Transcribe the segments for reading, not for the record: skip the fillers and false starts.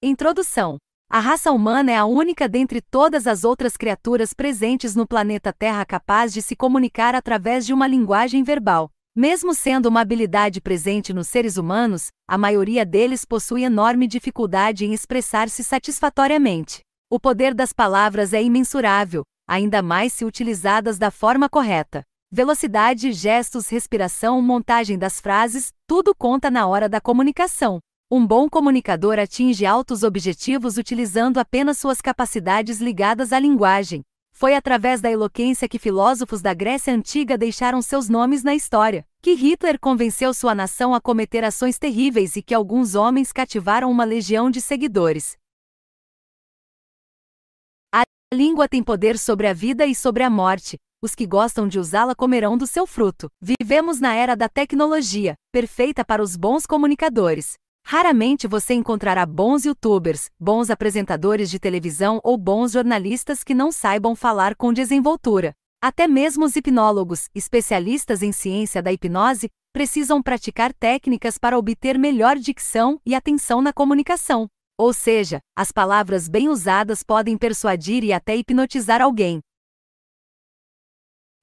Introdução. A raça humana é a única dentre todas as outras criaturas presentes no planeta Terra capaz de se comunicar através de uma linguagem verbal. Mesmo sendo uma habilidade presente nos seres humanos, a maioria deles possui enorme dificuldade em expressar-se satisfatoriamente. O poder das palavras é imensurável, ainda mais se utilizadas da forma correta. Velocidade, gestos, respiração, montagem das frases, tudo conta na hora da comunicação. Um bom comunicador atinge altos objetivos utilizando apenas suas capacidades ligadas à linguagem. Foi através da eloquência que filósofos da Grécia Antiga deixaram seus nomes na história, que Hitler convenceu sua nação a cometer ações terríveis e que alguns homens cativaram uma legião de seguidores. A língua tem poder sobre a vida e sobre a morte. Os que gostam de usá-la comerão do seu fruto. Vivemos na era da tecnologia, perfeita para os bons comunicadores. Raramente você encontrará bons youtubers, bons apresentadores de televisão ou bons jornalistas que não saibam falar com desenvoltura. Até mesmo os hipnólogos, especialistas em ciência da hipnose, precisam praticar técnicas para obter melhor dicção e atenção na comunicação. Ou seja, as palavras bem usadas podem persuadir e até hipnotizar alguém.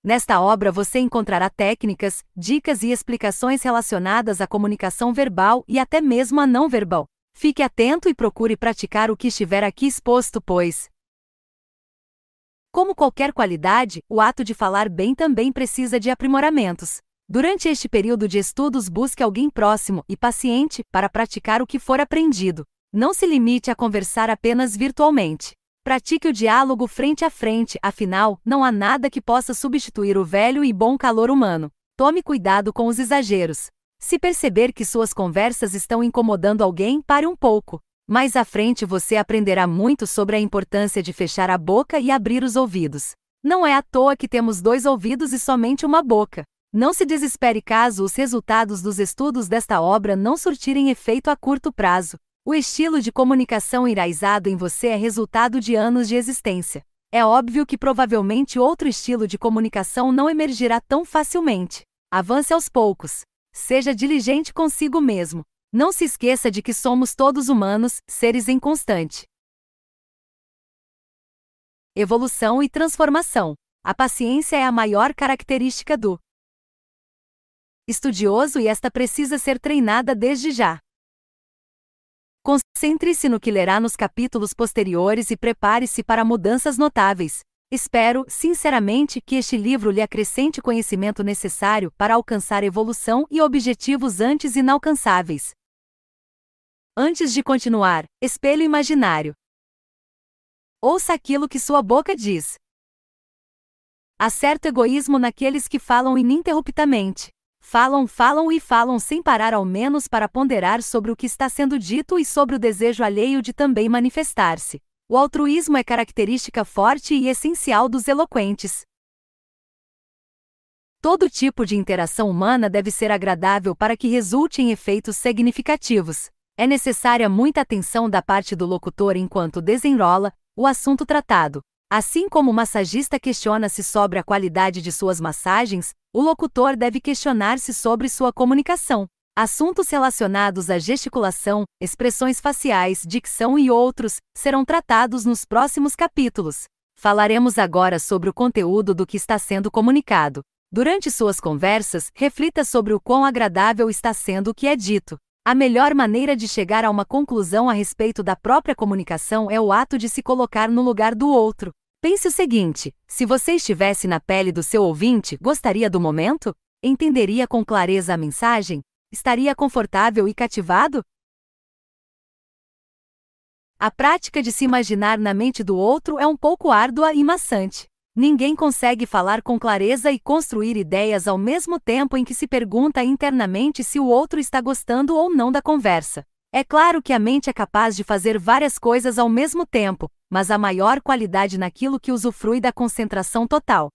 Nesta obra você encontrará técnicas, dicas e explicações relacionadas à comunicação verbal e até mesmo à não verbal. Fique atento e procure praticar o que estiver aqui exposto, pois, como qualquer qualidade, o ato de falar bem também precisa de aprimoramentos. Durante este período de estudos, busque alguém próximo e paciente para praticar o que for aprendido. Não se limite a conversar apenas virtualmente. Pratique o diálogo frente a frente, afinal, não há nada que possa substituir o velho e bom calor humano. Tome cuidado com os exageros. Se perceber que suas conversas estão incomodando alguém, pare um pouco. Mais à frente você aprenderá muito sobre a importância de fechar a boca e abrir os ouvidos. Não é à toa que temos 2 ouvidos e somente uma boca. Não se desespere caso os resultados dos estudos desta obra não surtirem efeito a curto prazo. O estilo de comunicação enraizado em você é resultado de anos de existência. É óbvio que provavelmente outro estilo de comunicação não emergirá tão facilmente. Avance aos poucos. Seja diligente consigo mesmo. Não se esqueça de que somos todos humanos, seres em constante evolução e transformação. A paciência é a maior característica do estudioso e esta precisa ser treinada desde já. Concentre-se no que lerá nos capítulos posteriores e prepare-se para mudanças notáveis. Espero, sinceramente, que este livro lhe acrescente conhecimento necessário para alcançar evolução e objetivos antes inalcançáveis. Antes de continuar, espelho imaginário. Ouça aquilo que sua boca diz. Há certo egoísmo naqueles que falam ininterruptamente. Falam e falam sem parar ao menos para ponderar sobre o que está sendo dito e sobre o desejo alheio de também manifestar-se. O altruísmo é característica forte e essencial dos eloquentes. Todo tipo de interação humana deve ser agradável para que resulte em efeitos significativos. É necessária muita atenção da parte do locutor enquanto desenrola o assunto tratado. Assim como o massagista questiona-se sobre a qualidade de suas massagens, o locutor deve questionar-se sobre sua comunicação. Assuntos relacionados à gesticulação, expressões faciais, dicção e outros serão tratados nos próximos capítulos. Falaremos agora sobre o conteúdo do que está sendo comunicado. Durante suas conversas, reflita sobre o quão agradável está sendo o que é dito. A melhor maneira de chegar a uma conclusão a respeito da própria comunicação é o ato de se colocar no lugar do outro. Pense o seguinte: se você estivesse na pele do seu ouvinte, gostaria do momento? Entenderia com clareza a mensagem? Estaria confortável e cativado? A prática de se imaginar na mente do outro é um pouco árdua e maçante. Ninguém consegue falar com clareza e construir ideias ao mesmo tempo em que se pergunta internamente se o outro está gostando ou não da conversa. É claro que a mente é capaz de fazer várias coisas ao mesmo tempo, mas há maior qualidade naquilo que usufrui da concentração total.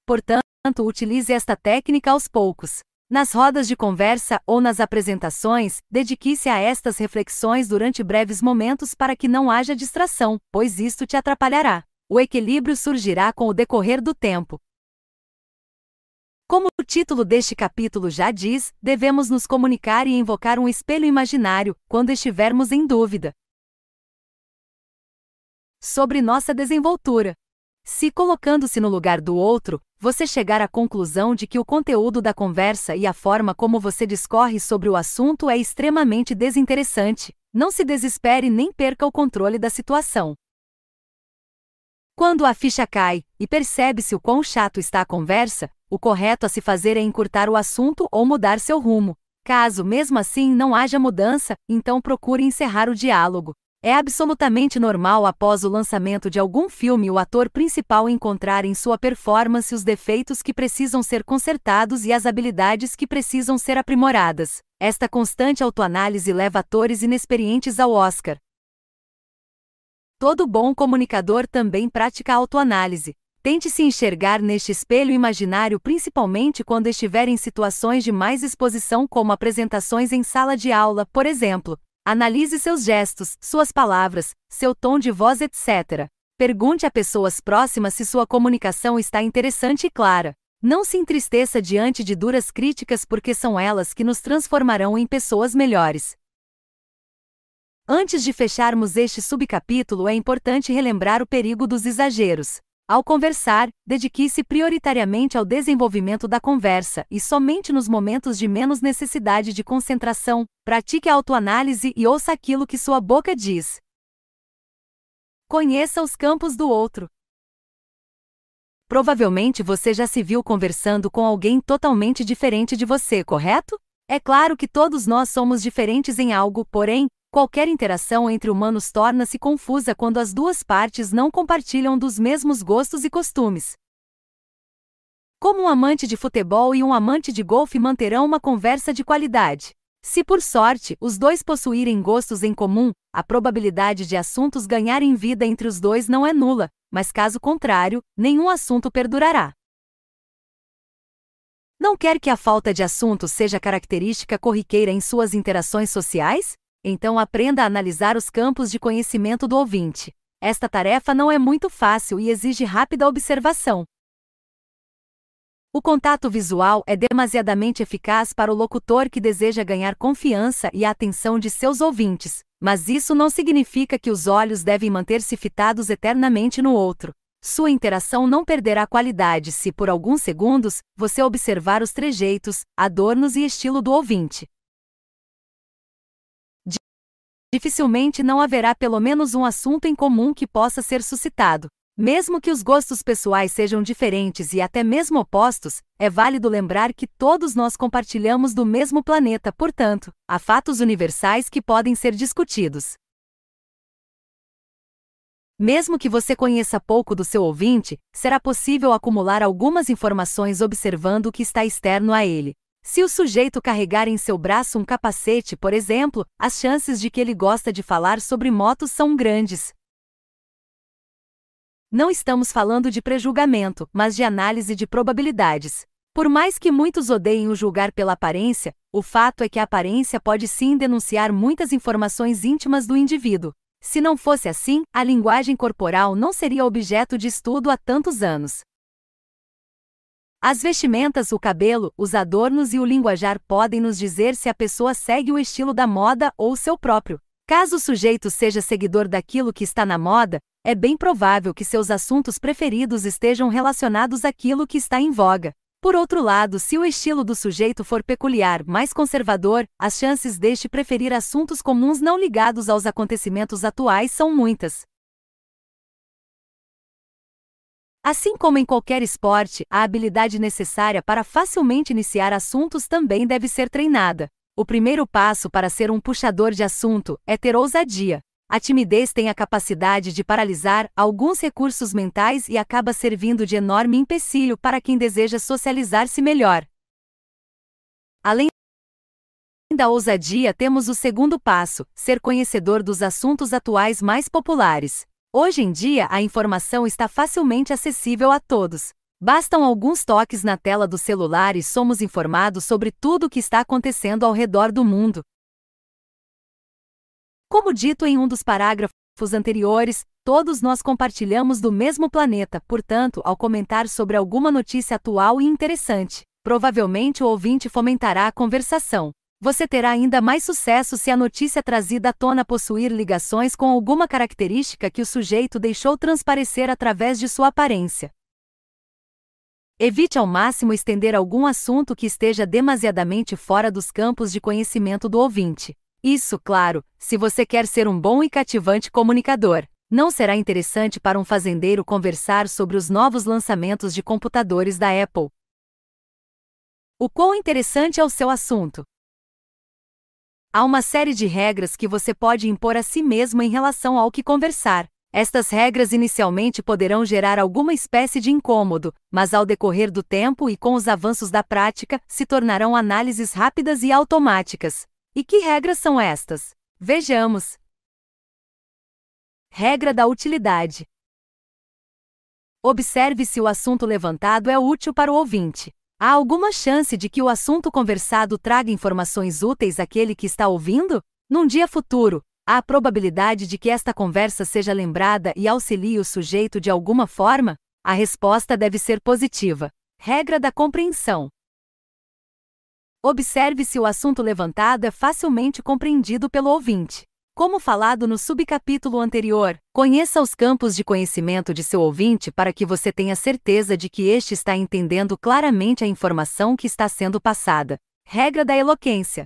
Portanto, utilize esta técnica aos poucos. Nas rodas de conversa ou nas apresentações, dedique-se a estas reflexões durante breves momentos para que não haja distração, pois isto te atrapalhará. O equilíbrio surgirá com o decorrer do tempo. Como o título deste capítulo já diz, devemos nos comunicar e invocar um espelho imaginário, quando estivermos em dúvida sobre nossa desenvoltura. Se colocando-se no lugar do outro, você chegar à conclusão de que o conteúdo da conversa e a forma como você discorre sobre o assunto é extremamente desinteressante, não se desespere nem perca o controle da situação. Quando a ficha cai, e percebe-se o quão chato está a conversa, o correto a se fazer é encurtar o assunto ou mudar seu rumo. Caso mesmo assim não haja mudança, então procure encerrar o diálogo. É absolutamente normal após o lançamento de algum filme o ator principal encontrar em sua performance os defeitos que precisam ser consertados e as habilidades que precisam ser aprimoradas. Esta constante autoanálise leva atores inexperientes ao Oscar. Todo bom comunicador também pratica autoanálise. Tente se enxergar neste espelho imaginário principalmente quando estiver em situações de mais exposição como apresentações em sala de aula, por exemplo. Analise seus gestos, suas palavras, seu tom de voz, etc. Pergunte a pessoas próximas se sua comunicação está interessante e clara. Não se entristeça diante de duras críticas porque são elas que nos transformarão em pessoas melhores. Antes de fecharmos este subcapítulo, é importante relembrar o perigo dos exageros. Ao conversar, dedique-se prioritariamente ao desenvolvimento da conversa e somente nos momentos de menos necessidade de concentração, pratique a autoanálise e ouça aquilo que sua boca diz. Conheça os campos do outro. Provavelmente você já se viu conversando com alguém totalmente diferente de você, correto? É claro que todos nós somos diferentes em algo, porém, qualquer interação entre humanos torna-se confusa quando as duas partes não compartilham dos mesmos gostos e costumes. Como um amante de futebol e um amante de golfe manterão uma conversa de qualidade? Se por sorte os dois possuírem gostos em comum, a probabilidade de assuntos ganharem vida entre os dois não é nula, mas caso contrário, nenhum assunto perdurará. Não quer que a falta de assunto seja característica corriqueira em suas interações sociais? Então aprenda a analisar os campos de conhecimento do ouvinte. Esta tarefa não é muito fácil e exige rápida observação. O contato visual é demasiadamente eficaz para o locutor que deseja ganhar confiança e a atenção de seus ouvintes, mas isso não significa que os olhos devem manter-se fitados eternamente no outro. Sua interação não perderá qualidade se, por alguns segundos, você observar os trejeitos, adornos e estilo do ouvinte. Dificilmente não haverá pelo menos um assunto em comum que possa ser suscitado. Mesmo que os gostos pessoais sejam diferentes e até mesmo opostos, é válido lembrar que todos nós compartilhamos do mesmo planeta, portanto, há fatos universais que podem ser discutidos. Mesmo que você conheça pouco do seu ouvinte, será possível acumular algumas informações observando o que está externo a ele. Se o sujeito carregar em seu braço um capacete, por exemplo, as chances de que ele gosta de falar sobre motos são grandes. Não estamos falando de prejulgamento, mas de análise de probabilidades. Por mais que muitos odeiem o julgar pela aparência, o fato é que a aparência pode sim denunciar muitas informações íntimas do indivíduo. Se não fosse assim, a linguagem corporal não seria objeto de estudo há tantos anos. As vestimentas, o cabelo, os adornos e o linguajar podem nos dizer se a pessoa segue o estilo da moda ou o seu próprio. Caso o sujeito seja seguidor daquilo que está na moda, é bem provável que seus assuntos preferidos estejam relacionados àquilo que está em voga. Por outro lado, se o estilo do sujeito for peculiar, mais conservador, as chances deste preferir assuntos comuns não ligados aos acontecimentos atuais são muitas. Assim como em qualquer esporte, a habilidade necessária para facilmente iniciar assuntos também deve ser treinada. O primeiro passo para ser um puxador de assunto é ter ousadia. A timidez tem a capacidade de paralisar alguns recursos mentais e acaba servindo de enorme empecilho para quem deseja socializar-se melhor. Além da ousadia, temos o segundo passo, ser conhecedor dos assuntos atuais mais populares. Hoje em dia, a informação está facilmente acessível a todos. Bastam alguns toques na tela do celular e somos informados sobre tudo o que está acontecendo ao redor do mundo. Como dito em um dos parágrafos anteriores, todos nós compartilhamos do mesmo planeta, portanto, ao comentar sobre alguma notícia atual e interessante, Provavelmente o ouvinte fomentará a conversação. Você terá ainda mais sucesso se a notícia trazida à tona possuir ligações com alguma característica que o sujeito deixou transparecer através de sua aparência. Evite ao máximo estender algum assunto que esteja demasiadamente fora dos campos de conhecimento do ouvinte. Isso, claro, se você quer ser um bom e cativante comunicador. Não será interessante para um fazendeiro conversar sobre os novos lançamentos de computadores da Apple. O quão interessante é o seu assunto? Há uma série de regras que você pode impor a si mesmo em relação ao que conversar. Estas regras inicialmente poderão gerar alguma espécie de incômodo, mas ao decorrer do tempo e com os avanços da prática, se tornarão análises rápidas e automáticas. E que regras são estas? Vejamos. Regra da utilidade. Observe se o assunto levantado é útil para o ouvinte. Há alguma chance de que o assunto conversado traga informações úteis àquele que está ouvindo? Num dia futuro, há a probabilidade de que esta conversa seja lembrada e auxilie o sujeito de alguma forma? A resposta deve ser positiva. Regra da compreensão. Observe se o assunto levantado é facilmente compreendido pelo ouvinte. Como falado no subcapítulo anterior, conheça os campos de conhecimento de seu ouvinte para que você tenha certeza de que este está entendendo claramente a informação que está sendo passada. Regra da eloquência.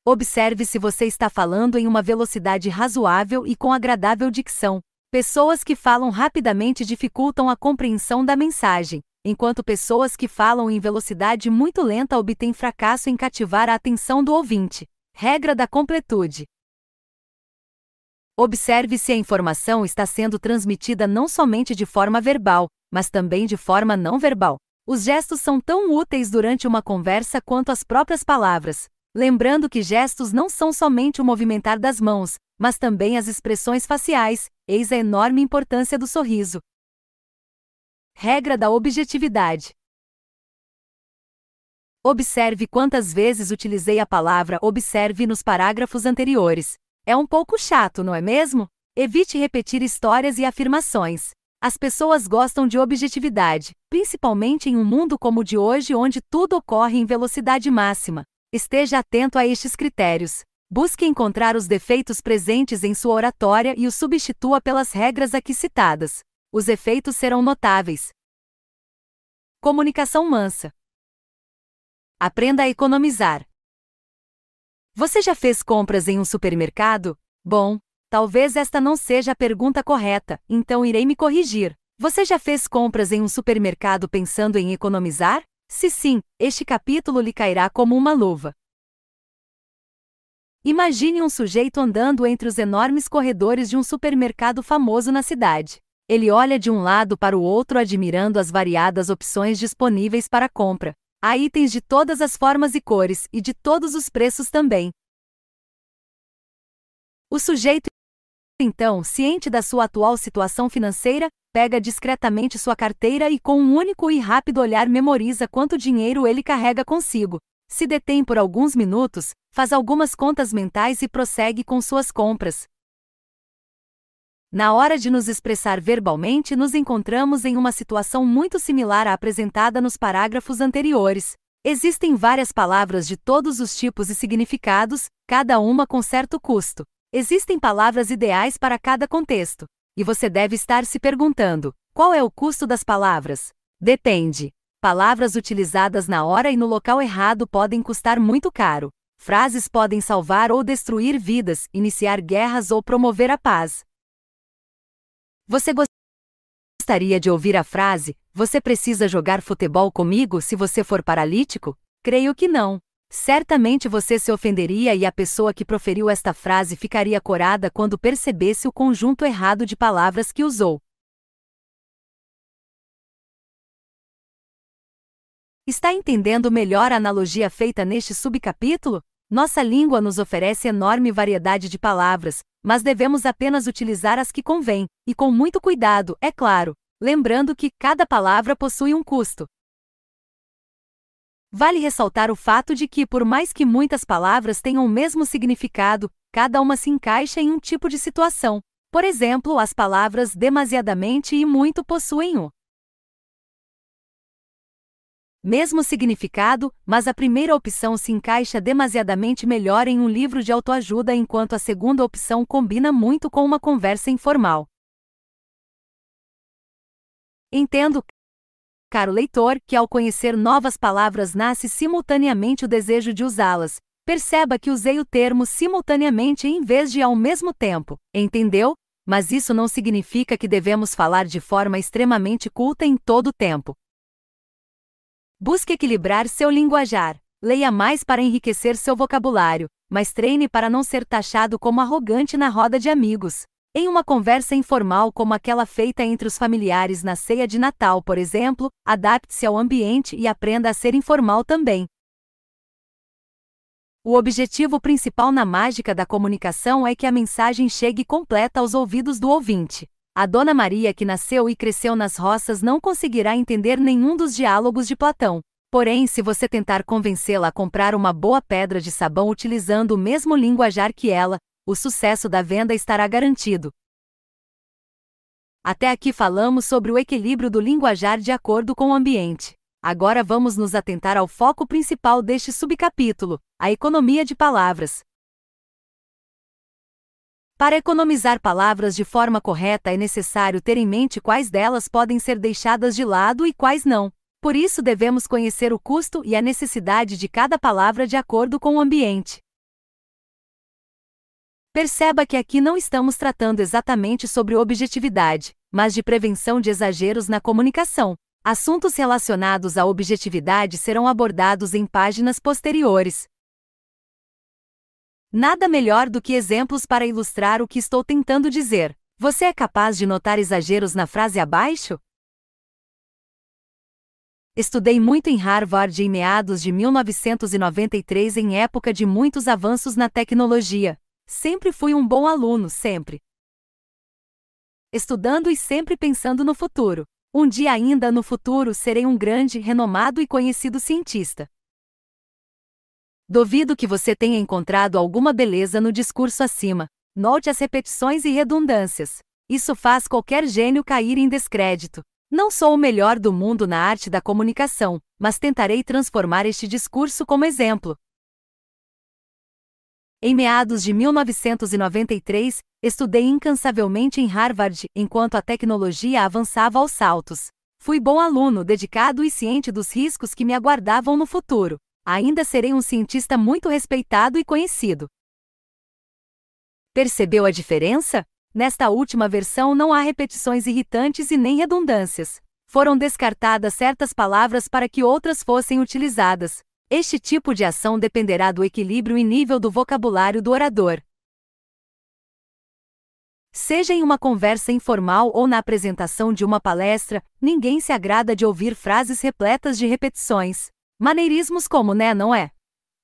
Observe se você está falando em uma velocidade razoável e com agradável dicção. Pessoas que falam rapidamente dificultam a compreensão da mensagem, enquanto pessoas que falam em velocidade muito lenta obtêm fracasso em cativar a atenção do ouvinte. Regra da completude. Observe se a informação está sendo transmitida não somente de forma verbal, mas também de forma não verbal. Os gestos são tão úteis durante uma conversa quanto as próprias palavras. Lembrando que gestos não são somente o movimentar das mãos, mas também as expressões faciais, eis a enorme importância do sorriso. Regra da objetividade. Observe quantas vezes utilizei a palavra observe nos parágrafos anteriores. É um pouco chato, não é mesmo? Evite repetir histórias e afirmações. As pessoas gostam de objetividade, principalmente em um mundo como o de hoje onde tudo ocorre em velocidade máxima. Esteja atento a estes critérios. Busque encontrar os defeitos presentes em sua oratória e os substitua pelas regras aqui citadas. Os efeitos serão notáveis. Comunicação mansa. Aprenda a economizar. Você já fez compras em um supermercado? Bom, talvez esta não seja a pergunta correta, então irei me corrigir. Você já fez compras em um supermercado pensando em economizar? Se sim, este capítulo lhe cairá como uma luva. Imagine um sujeito andando entre os enormes corredores de um supermercado famoso na cidade. Ele olha de um lado para o outro admirando as variadas opções disponíveis para compra. Há itens de todas as formas e cores, e de todos os preços também. O sujeito, então, ciente da sua atual situação financeira, pega discretamente sua carteira e com um único e rápido olhar memoriza quanto dinheiro ele carrega consigo. Se detém por alguns minutos, faz algumas contas mentais e prossegue com suas compras. Na hora de nos expressar verbalmente, nos encontramos em uma situação muito similar à apresentada nos parágrafos anteriores. Existem várias palavras de todos os tipos e significados, cada uma com certo custo. Existem palavras ideais para cada contexto. E você deve estar se perguntando: qual é o custo das palavras? Depende. Palavras utilizadas na hora e no local errado podem custar muito caro. Frases podem salvar ou destruir vidas, iniciar guerras ou promover a paz. Você gostaria de ouvir a frase: você precisa jogar futebol comigo se você for paralítico? Creio que não. Certamente você se ofenderia e a pessoa que proferiu esta frase ficaria corada quando percebesse o conjunto errado de palavras que usou. Está entendendo melhor a analogia feita neste subcapítulo? Nossa língua nos oferece enorme variedade de palavras, mas devemos apenas utilizar as que convém, e com muito cuidado, é claro, lembrando que cada palavra possui um custo. Vale ressaltar o fato de que, por mais que muitas palavras tenham o mesmo significado, cada uma se encaixa em um tipo de situação. Por exemplo, as palavras demasiadamente e muito possuem o Mesmo significado, mas a primeira opção se encaixa demasiadamente melhor em um livro de autoajuda, enquanto a segunda opção combina muito com uma conversa informal. Entendo, caro leitor, que ao conhecer novas palavras nasce simultaneamente o desejo de usá-las. Perceba que usei o termo simultaneamente em vez de ao mesmo tempo, entendeu? Mas isso não significa que devemos falar de forma extremamente culta em todo o tempo. Busque equilibrar seu linguajar. Leia mais para enriquecer seu vocabulário, mas treine para não ser taxado como arrogante na roda de amigos. Em uma conversa informal como aquela feita entre os familiares na ceia de Natal, por exemplo, adapte-se ao ambiente e aprenda a ser informal também. O objetivo principal na mágica da comunicação é que a mensagem chegue completa aos ouvidos do ouvinte. A Dona Maria, que nasceu e cresceu nas roças, não conseguirá entender nenhum dos diálogos de Platão. Porém, se você tentar convencê-la a comprar uma boa pedra de sabão utilizando o mesmo linguajar que ela, o sucesso da venda estará garantido. Até aqui falamos sobre o equilíbrio do linguajar de acordo com o ambiente. Agora vamos nos atentar ao foco principal deste subcapítulo, a economia de palavras. Para economizar palavras de forma correta é necessário ter em mente quais delas podem ser deixadas de lado e quais não. Por isso devemos conhecer o custo e a necessidade de cada palavra de acordo com o ambiente. Perceba que aqui não estamos tratando exatamente sobre objetividade, mas de prevenção de exageros na comunicação. Assuntos relacionados à objetividade serão abordados em páginas posteriores. Nada melhor do que exemplos para ilustrar o que estou tentando dizer. Você é capaz de notar exageros na frase abaixo? Estudei muito em Harvard em meados de 1993, em época de muitos avanços na tecnologia. Sempre fui um bom aluno, sempre estudando e sempre pensando no futuro. Um dia ainda no futuro serei um grande, renomado e conhecido cientista. Duvido que você tenha encontrado alguma beleza no discurso acima. Note as repetições e redundâncias. Isso faz qualquer gênio cair em descrédito. Não sou o melhor do mundo na arte da comunicação, mas tentarei transformar este discurso como exemplo. Em meados de 1993, estudei incansavelmente em Harvard, enquanto a tecnologia avançava aos saltos. Fui bom aluno, dedicado e ciente dos riscos que me aguardavam no futuro. Ainda serei um cientista muito respeitado e conhecido. Percebeu a diferença? Nesta última versão não há repetições irritantes e nem redundâncias. Foram descartadas certas palavras para que outras fossem utilizadas. Este tipo de ação dependerá do equilíbrio e nível do vocabulário do orador. Seja em uma conversa informal ou na apresentação de uma palestra, ninguém se agrada de ouvir frases repletas de repetições. Maneirismos como "né, não é?",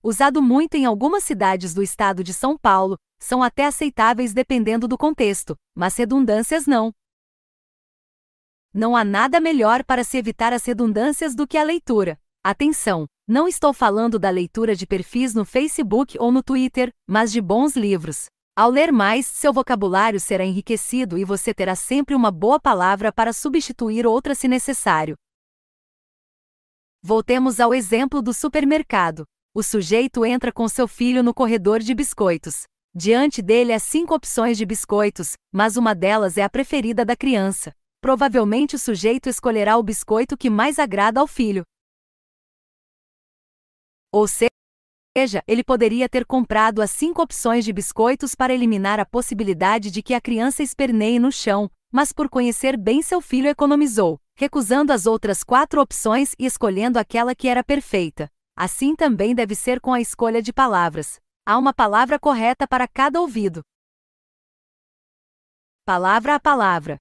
usado muito em algumas cidades do estado de São Paulo, são até aceitáveis dependendo do contexto, mas redundâncias não. Não há nada melhor para se evitar as redundâncias do que a leitura. Atenção! Não estou falando da leitura de perfis no Facebook ou no Twitter, mas de bons livros. Ao ler mais, seu vocabulário será enriquecido e você terá sempre uma boa palavra para substituir outra se necessário. Voltemos ao exemplo do supermercado. O sujeito entra com seu filho no corredor de biscoitos. Diante dele há 5 opções de biscoitos, mas uma delas é a preferida da criança. Provavelmente o sujeito escolherá o biscoito que mais agrada ao filho. Ou seja, ele poderia ter comprado as 5 opções de biscoitos para eliminar a possibilidade de que a criança esperneie no chão, mas por conhecer bem seu filho economizou, recusando as outras 4 opções e escolhendo aquela que era perfeita. Assim também deve ser com a escolha de palavras. Há uma palavra correta para cada ouvido. Palavra a palavra.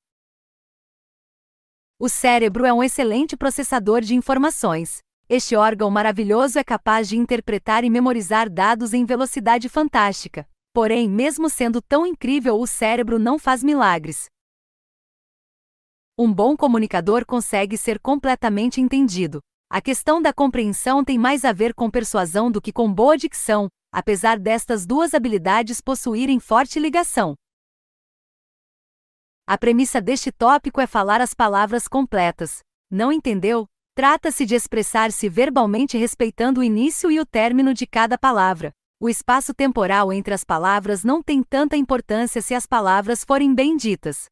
O cérebro é um excelente processador de informações. Este órgão maravilhoso é capaz de interpretar e memorizar dados em velocidade fantástica. Porém, mesmo sendo tão incrível, o cérebro não faz milagres. Um bom comunicador consegue ser completamente entendido. A questão da compreensão tem mais a ver com persuasão do que com boa dicção, apesar destas duas habilidades possuírem forte ligação. A premissa deste tópico é falar as palavras completas. Não entendeu? Trata-se de expressar-se verbalmente respeitando o início e o término de cada palavra. O espaço temporal entre as palavras não tem tanta importância se as palavras forem bem ditas.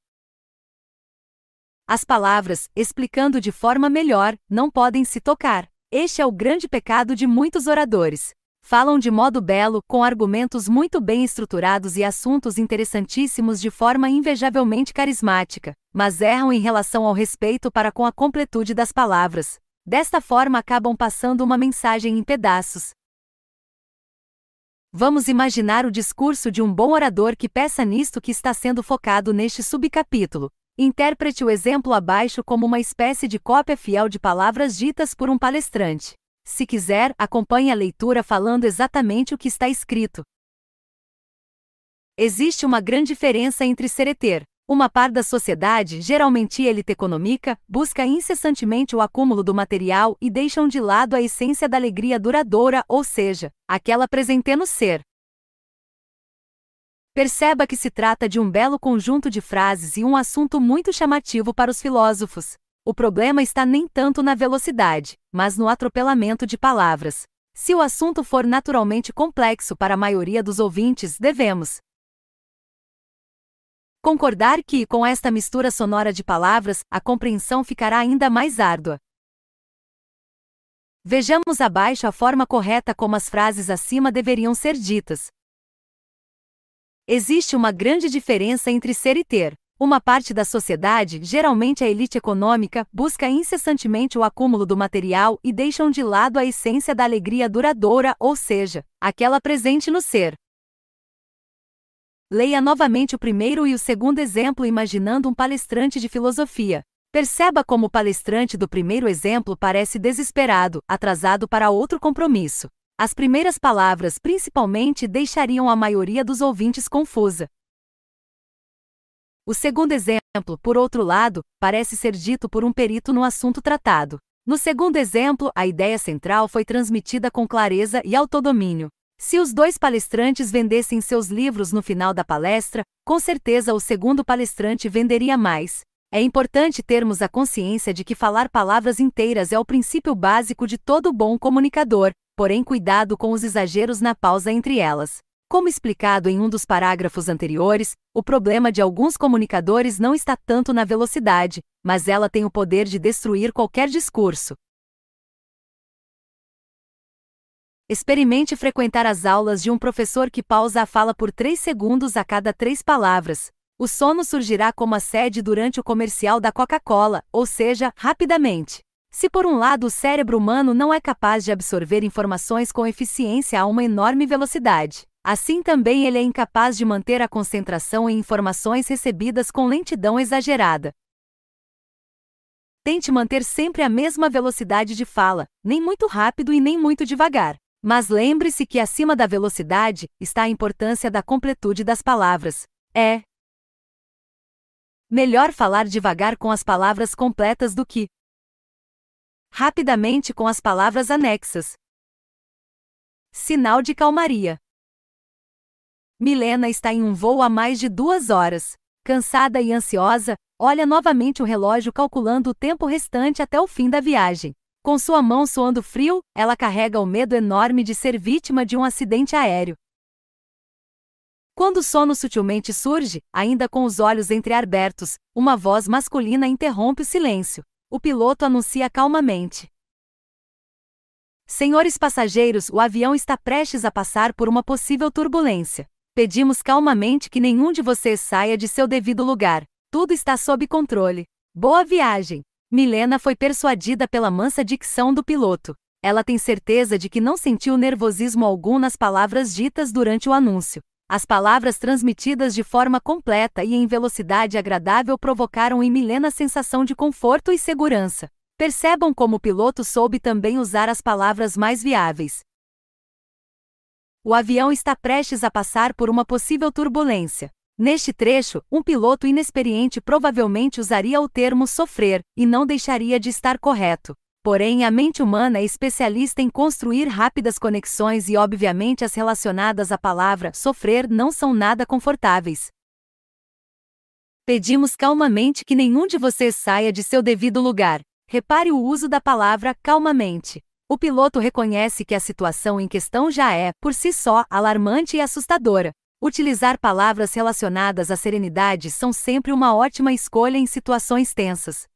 As palavras, explicando de forma melhor, não podem se tocar. Este é o grande pecado de muitos oradores. Falam de modo belo, com argumentos muito bem estruturados e assuntos interessantíssimos de forma invejavelmente carismática, mas erram em relação ao respeito para com a completude das palavras. Desta forma acabam passando uma mensagem em pedaços. Vamos imaginar o discurso de um bom orador que peça nisto que está sendo focado neste subcapítulo. Interprete o exemplo abaixo como uma espécie de cópia fiel de palavras ditas por um palestrante. Se quiser, acompanhe a leitura falando exatamente o que está escrito. Existe uma grande diferença entre ser e ter. Uma parte da sociedade, geralmente elite econômica, busca incessantemente o acúmulo do material e deixam de lado a essência da alegria duradoura, ou seja, aquela presente no ser. Perceba que se trata de um belo conjunto de frases e um assunto muito chamativo para os filósofos. O problema está nem tanto na velocidade, mas no atropelamento de palavras. Se o assunto for naturalmente complexo para a maioria dos ouvintes, devemos concordar que, com esta mistura sonora de palavras, a compreensão ficará ainda mais árdua. Vejamos abaixo a forma correta como as frases acima deveriam ser ditas. Existe uma grande diferença entre ser e ter. Uma parte da sociedade, geralmente a elite econômica, busca incessantemente o acúmulo do material e deixam de lado a essência da alegria duradoura, ou seja, aquela presente no ser. Leia novamente o primeiro e o segundo exemplo imaginando um palestrante de filosofia. Perceba como o palestrante do primeiro exemplo parece desesperado, atrasado para outro compromisso. As primeiras palavras, principalmente, deixariam a maioria dos ouvintes confusa. O segundo exemplo, por outro lado, parece ser dito por um perito no assunto tratado. No segundo exemplo, a ideia central foi transmitida com clareza e autodomínio. Se os dois palestrantes vendessem seus livros no final da palestra, com certeza o segundo palestrante venderia mais. É importante termos a consciência de que falar palavras inteiras é o princípio básico de todo bom comunicador, porém cuidado com os exageros na pausa entre elas. Como explicado em um dos parágrafos anteriores, o problema de alguns comunicadores não está tanto na velocidade, mas ela tem o poder de destruir qualquer discurso. Experimente frequentar as aulas de um professor que pausa a fala por 3 segundos a cada 3 palavras. O sono surgirá como a sede durante o comercial da Coca-Cola, ou seja, rapidamente. Se por um lado o cérebro humano não é capaz de absorver informações com eficiência a uma enorme velocidade, assim também ele é incapaz de manter a concentração em informações recebidas com lentidão exagerada. Tente manter sempre a mesma velocidade de fala, nem muito rápido e nem muito devagar. Mas lembre-se que acima da velocidade está a importância da completude das palavras. É melhor falar devagar com as palavras completas do que rapidamente com as palavras anexas. Sinal de calmaria. Milena está em um voo há mais de 2 horas. Cansada e ansiosa, olha novamente o relógio calculando o tempo restante até o fim da viagem. Com sua mão suando frio, ela carrega o medo enorme de ser vítima de um acidente aéreo. Quando o sono sutilmente surge, ainda com os olhos entreabertos, uma voz masculina interrompe o silêncio. O piloto anuncia calmamente: Senhores passageiros, o avião está prestes a passar por uma possível turbulência. Pedimos calmamente que nenhum de vocês saia de seu devido lugar. Tudo está sob controle. Boa viagem! Milena foi persuadida pela mansa dicção do piloto. Ela tem certeza de que não sentiu nervosismo algum nas palavras ditas durante o anúncio. As palavras transmitidas de forma completa e em velocidade agradável provocaram em Milena a sensação de conforto e segurança. Percebam como o piloto soube também usar as palavras mais viáveis. O avião está prestes a passar por uma possível turbulência. Neste trecho, um piloto inexperiente provavelmente usaria o termo sofrer, e não deixaria de estar correto. Porém, a mente humana é especialista em construir rápidas conexões e obviamente as relacionadas à palavra sofrer não são nada confortáveis. Pedimos calmamente que nenhum de vocês saia de seu devido lugar. Repare o uso da palavra calmamente. O piloto reconhece que a situação em questão já é, por si só, alarmante e assustadora. Utilizar palavras relacionadas à serenidade são sempre uma ótima escolha em situações tensas.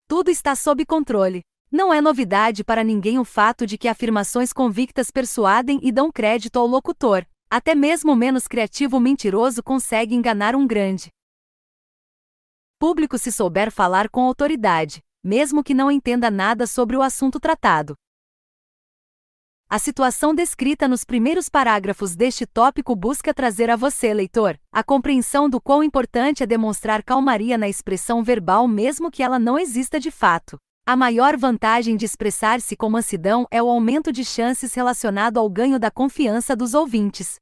Tudo está sob controle. Não é novidade para ninguém o fato de que afirmações convictas persuadem e dão crédito ao locutor. Até mesmo o menos criativo mentiroso consegue enganar um grande público se souber falar com autoridade, mesmo que não entenda nada sobre o assunto tratado. A situação descrita nos primeiros parágrafos deste tópico busca trazer a você, leitor, a compreensão do quão importante é demonstrar calmaria na expressão verbal mesmo que ela não exista de fato. A maior vantagem de expressar-se com mansidão é o aumento de chances relacionado ao ganho da confiança dos ouvintes.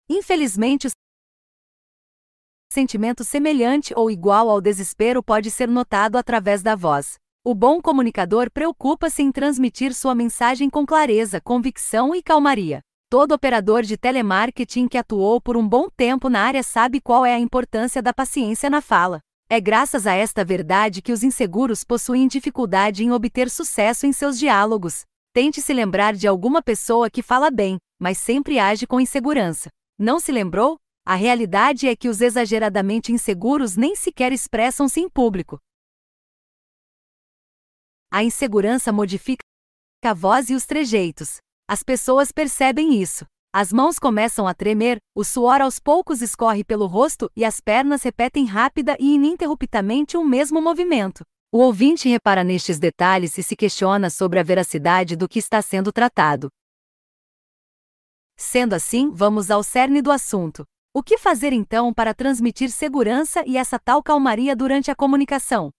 Infelizmente, o sentimento semelhante ou igual ao desespero pode ser notado através da voz. O bom comunicador preocupa-se em transmitir sua mensagem com clareza, convicção e calmaria. Todo operador de telemarketing que atuou por um bom tempo na área sabe qual é a importância da paciência na fala. É graças a esta verdade que os inseguros possuem dificuldade em obter sucesso em seus diálogos. Tente se lembrar de alguma pessoa que fala bem, mas sempre age com insegurança. Não se lembrou? A realidade é que os exageradamente inseguros nem sequer expressam-se em público. A insegurança modifica a voz e os trejeitos. As pessoas percebem isso. As mãos começam a tremer, o suor aos poucos escorre pelo rosto e as pernas repetem rápida e ininterruptamente um mesmo movimento. O ouvinte repara nestes detalhes e se questiona sobre a veracidade do que está sendo tratado. Sendo assim, vamos ao cerne do assunto. O que fazer então para transmitir segurança e essa tal calmaria durante a comunicação?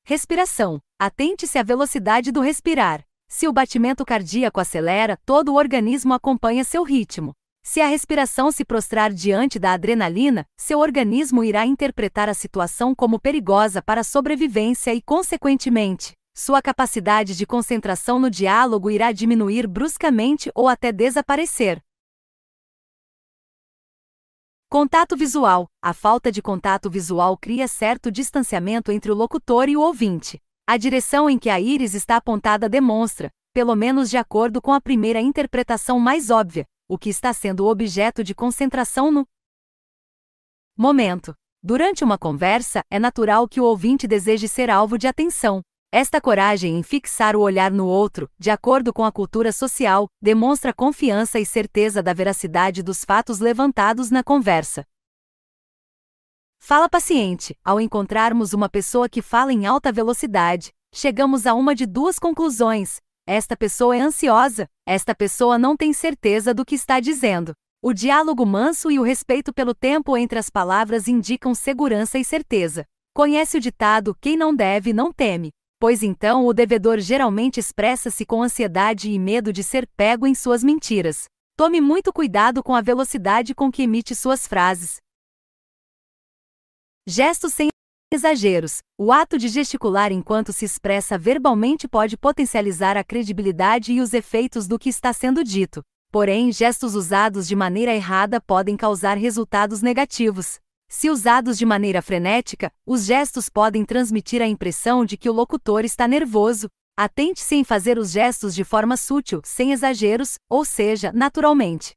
Respiração. Atente-se à velocidade do respirar. Se o batimento cardíaco acelera, todo o organismo acompanha seu ritmo. Se a respiração se prostrar diante da adrenalina, seu organismo irá interpretar a situação como perigosa para a sobrevivência e, consequentemente, sua capacidade de concentração no diálogo irá diminuir bruscamente ou até desaparecer. Contato visual. A falta de contato visual cria certo distanciamento entre o locutor e o ouvinte. A direção em que a íris está apontada demonstra, pelo menos de acordo com a primeira interpretação mais óbvia, o que está sendo objeto de concentração no momento. Durante uma conversa, é natural que o ouvinte deseje ser alvo de atenção. Esta coragem em fixar o olhar no outro, de acordo com a cultura social, demonstra confiança e certeza da veracidade dos fatos levantados na conversa. Fala paciente. Ao encontrarmos uma pessoa que fala em alta velocidade, chegamos a uma de duas conclusões. Esta pessoa é ansiosa, esta pessoa não tem certeza do que está dizendo. O diálogo manso e o respeito pelo tempo entre as palavras indicam segurança e certeza. Conhece o ditado: quem não deve não teme. Pois então o devedor geralmente expressa-se com ansiedade e medo de ser pego em suas mentiras. Tome muito cuidado com a velocidade com que emite suas frases. Gestos sem exageros. O ato de gesticular enquanto se expressa verbalmente pode potencializar a credibilidade e os efeitos do que está sendo dito. Porém, gestos usados de maneira errada podem causar resultados negativos. Se usados de maneira frenética, os gestos podem transmitir a impressão de que o locutor está nervoso. Atente-se em fazer os gestos de forma sutil, sem exageros, ou seja, naturalmente.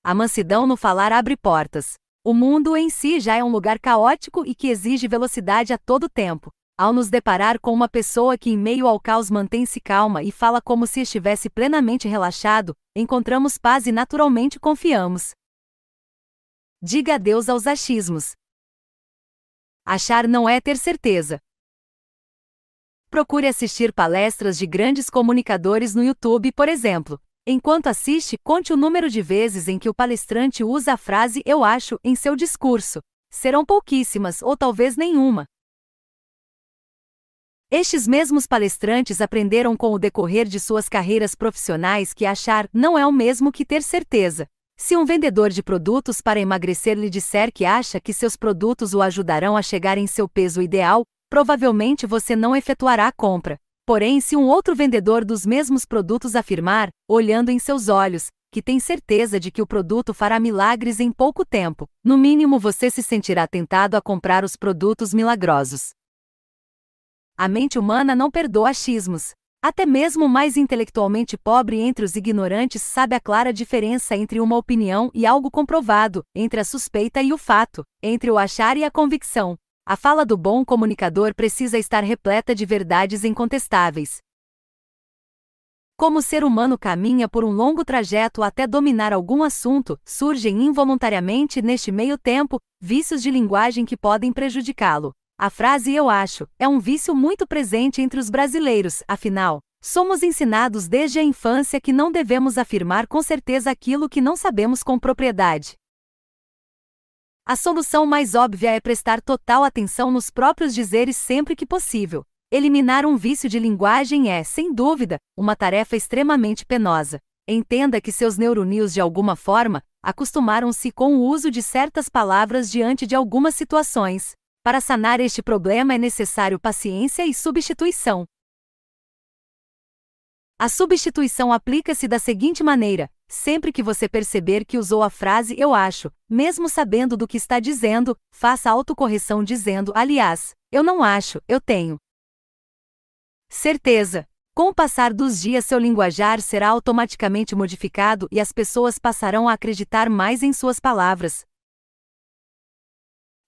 A mansidão no falar abre portas. O mundo em si já é um lugar caótico e que exige velocidade a todo tempo. Ao nos deparar com uma pessoa que em meio ao caos mantém-se calma e fala como se estivesse plenamente relaxado, encontramos paz e naturalmente confiamos. Diga adeus aos achismos. Achar não é ter certeza. Procure assistir palestras de grandes comunicadores no YouTube, por exemplo. Enquanto assiste, conte o número de vezes em que o palestrante usa a frase "eu acho" em seu discurso. Serão pouquíssimas ou talvez nenhuma. Estes mesmos palestrantes aprenderam com o decorrer de suas carreiras profissionais que achar não é o mesmo que ter certeza. Se um vendedor de produtos para emagrecer lhe disser que acha que seus produtos o ajudarão a chegar em seu peso ideal, provavelmente você não efetuará a compra. Porém, se um outro vendedor dos mesmos produtos afirmar, olhando em seus olhos, que tem certeza de que o produto fará milagres em pouco tempo. No mínimo, você se sentirá tentado a comprar os produtos milagrosos. A mente humana não perdoa achismos. Até mesmo o mais intelectualmente pobre entre os ignorantes sabe a clara diferença entre uma opinião e algo comprovado, entre a suspeita e o fato, entre o achar e a convicção. A fala do bom comunicador precisa estar repleta de verdades incontestáveis. Como o ser humano caminha por um longo trajeto até dominar algum assunto, surgem involuntariamente neste meio tempo vícios de linguagem que podem prejudicá-lo. A frase "eu acho" é um vício muito presente entre os brasileiros, afinal, somos ensinados desde a infância que não devemos afirmar com certeza aquilo que não sabemos com propriedade. A solução mais óbvia é prestar total atenção nos próprios dizeres sempre que possível. Eliminar um vício de linguagem é, sem dúvida, uma tarefa extremamente penosa. Entenda que seus neurônios de alguma forma acostumaram-se com o uso de certas palavras diante de algumas situações. Para sanar este problema é necessário paciência e substituição. A substituição aplica-se da seguinte maneira: sempre que você perceber que usou a frase "eu acho", mesmo sabendo do que está dizendo, faça autocorreção dizendo "aliás, eu não acho, eu tenho certeza". Com o passar dos dias, seu linguajar será automaticamente modificado e as pessoas passarão a acreditar mais em suas palavras.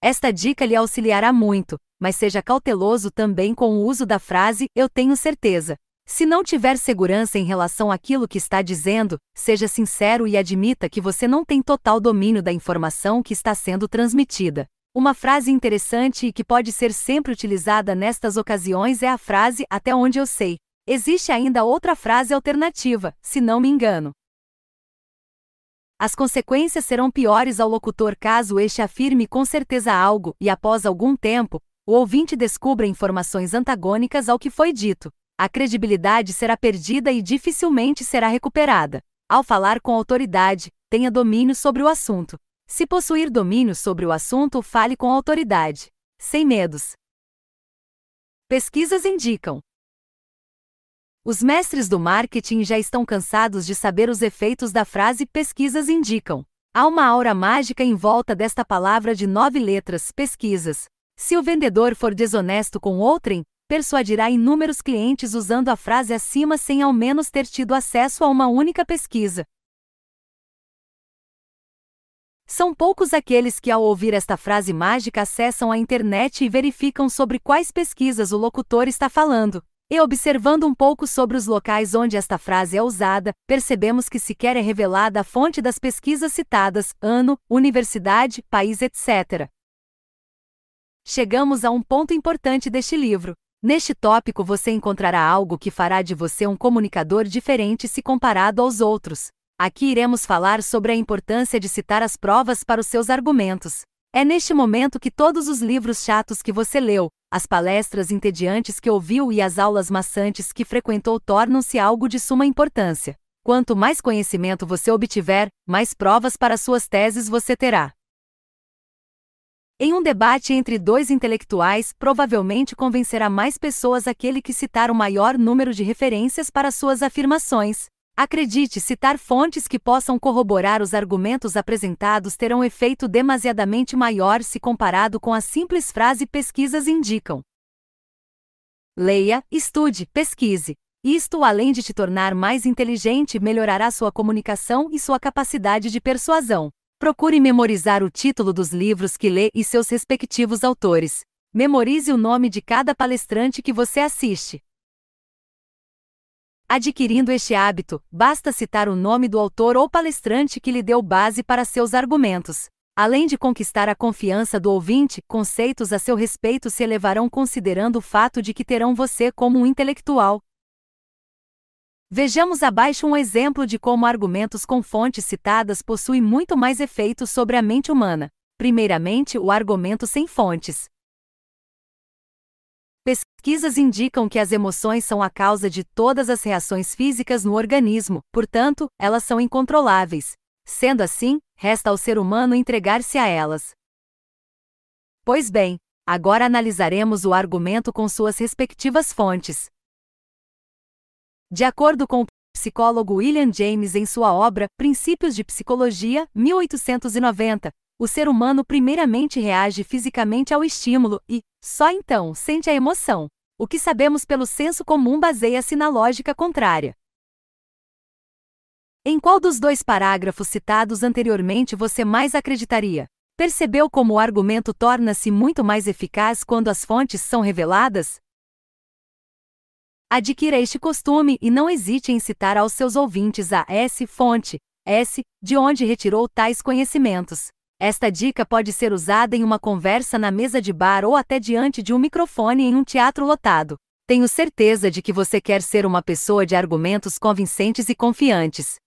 Esta dica lhe auxiliará muito, mas seja cauteloso também com o uso da frase "eu tenho certeza". Se não tiver segurança em relação àquilo que está dizendo, seja sincero e admita que você não tem total domínio da informação que está sendo transmitida. Uma frase interessante e que pode ser sempre utilizada nestas ocasiões é a frase "até onde eu sei". Existe ainda outra frase alternativa, "se não me engano". As consequências serão piores ao locutor caso este afirme com certeza algo e, após algum tempo, o ouvinte descubra informações antagônicas ao que foi dito. A credibilidade será perdida e dificilmente será recuperada. Ao falar com autoridade, tenha domínio sobre o assunto. Se possuir domínio sobre o assunto, fale com autoridade. Sem medos. Pesquisas indicam. Os mestres do marketing já estão cansados de saber os efeitos da frase "pesquisas indicam". Há uma aura mágica em volta desta palavra de 9 letras, pesquisas. Se o vendedor for desonesto com outrem, persuadirá inúmeros clientes usando a frase acima sem ao menos ter tido acesso a uma única pesquisa. São poucos aqueles que, ao ouvir esta frase mágica, acessam a internet e verificam sobre quais pesquisas o locutor está falando. E observando um pouco sobre os locais onde esta frase é usada, percebemos que sequer é revelada a fonte das pesquisas citadas, ano, universidade, país, etc. Chegamos a um ponto importante deste livro. Neste tópico você encontrará algo que fará de você um comunicador diferente se comparado aos outros. Aqui iremos falar sobre a importância de citar as provas para os seus argumentos. É neste momento que todos os livros chatos que você leu, as palestras entediantes que ouviu e as aulas maçantes que frequentou tornam-se algo de suma importância. Quanto mais conhecimento você obtiver, mais provas para suas teses você terá. Em um debate entre dois intelectuais, provavelmente convencerá mais pessoas aquele que citar o maior número de referências para suas afirmações. Acredite, citar fontes que possam corroborar os argumentos apresentados terão efeito demasiadamente maior se comparado com a simples frase "pesquisas indicam". Leia, estude, pesquise. Isto, além de te tornar mais inteligente, melhorará sua comunicação e sua capacidade de persuasão. Procure memorizar o título dos livros que lê e seus respectivos autores. Memorize o nome de cada palestrante que você assiste. Adquirindo este hábito, basta citar o nome do autor ou palestrante que lhe deu base para seus argumentos. Além de conquistar a confiança do ouvinte, conceitos a seu respeito se elevarão considerando o fato de que terão você como um intelectual. Vejamos abaixo um exemplo de como argumentos com fontes citadas possuem muito mais efeito sobre a mente humana. Primeiramente, o argumento sem fontes. Pesquisas indicam que as emoções são a causa de todas as reações físicas no organismo, portanto, elas são incontroláveis. Sendo assim, resta ao ser humano entregar-se a elas. Pois bem, agora analisaremos o argumento com suas respectivas fontes. De acordo com o psicólogo William James em sua obra Princípios de Psicologia, 1890. O ser humano primeiramente reage fisicamente ao estímulo e, só então, sente a emoção. O que sabemos pelo senso comum baseia-se na lógica contrária. Em qual dos dois parágrafos citados anteriormente você mais acreditaria? Percebeu como o argumento torna-se muito mais eficaz quando as fontes são reveladas? Adquira este costume e não hesite em citar aos seus ouvintes a fonte, de onde retirou tais conhecimentos. Esta dica pode ser usada em uma conversa na mesa de bar ou até diante de um microfone em um teatro lotado. Tenho certeza de que você quer ser uma pessoa de argumentos convincentes e confiantes.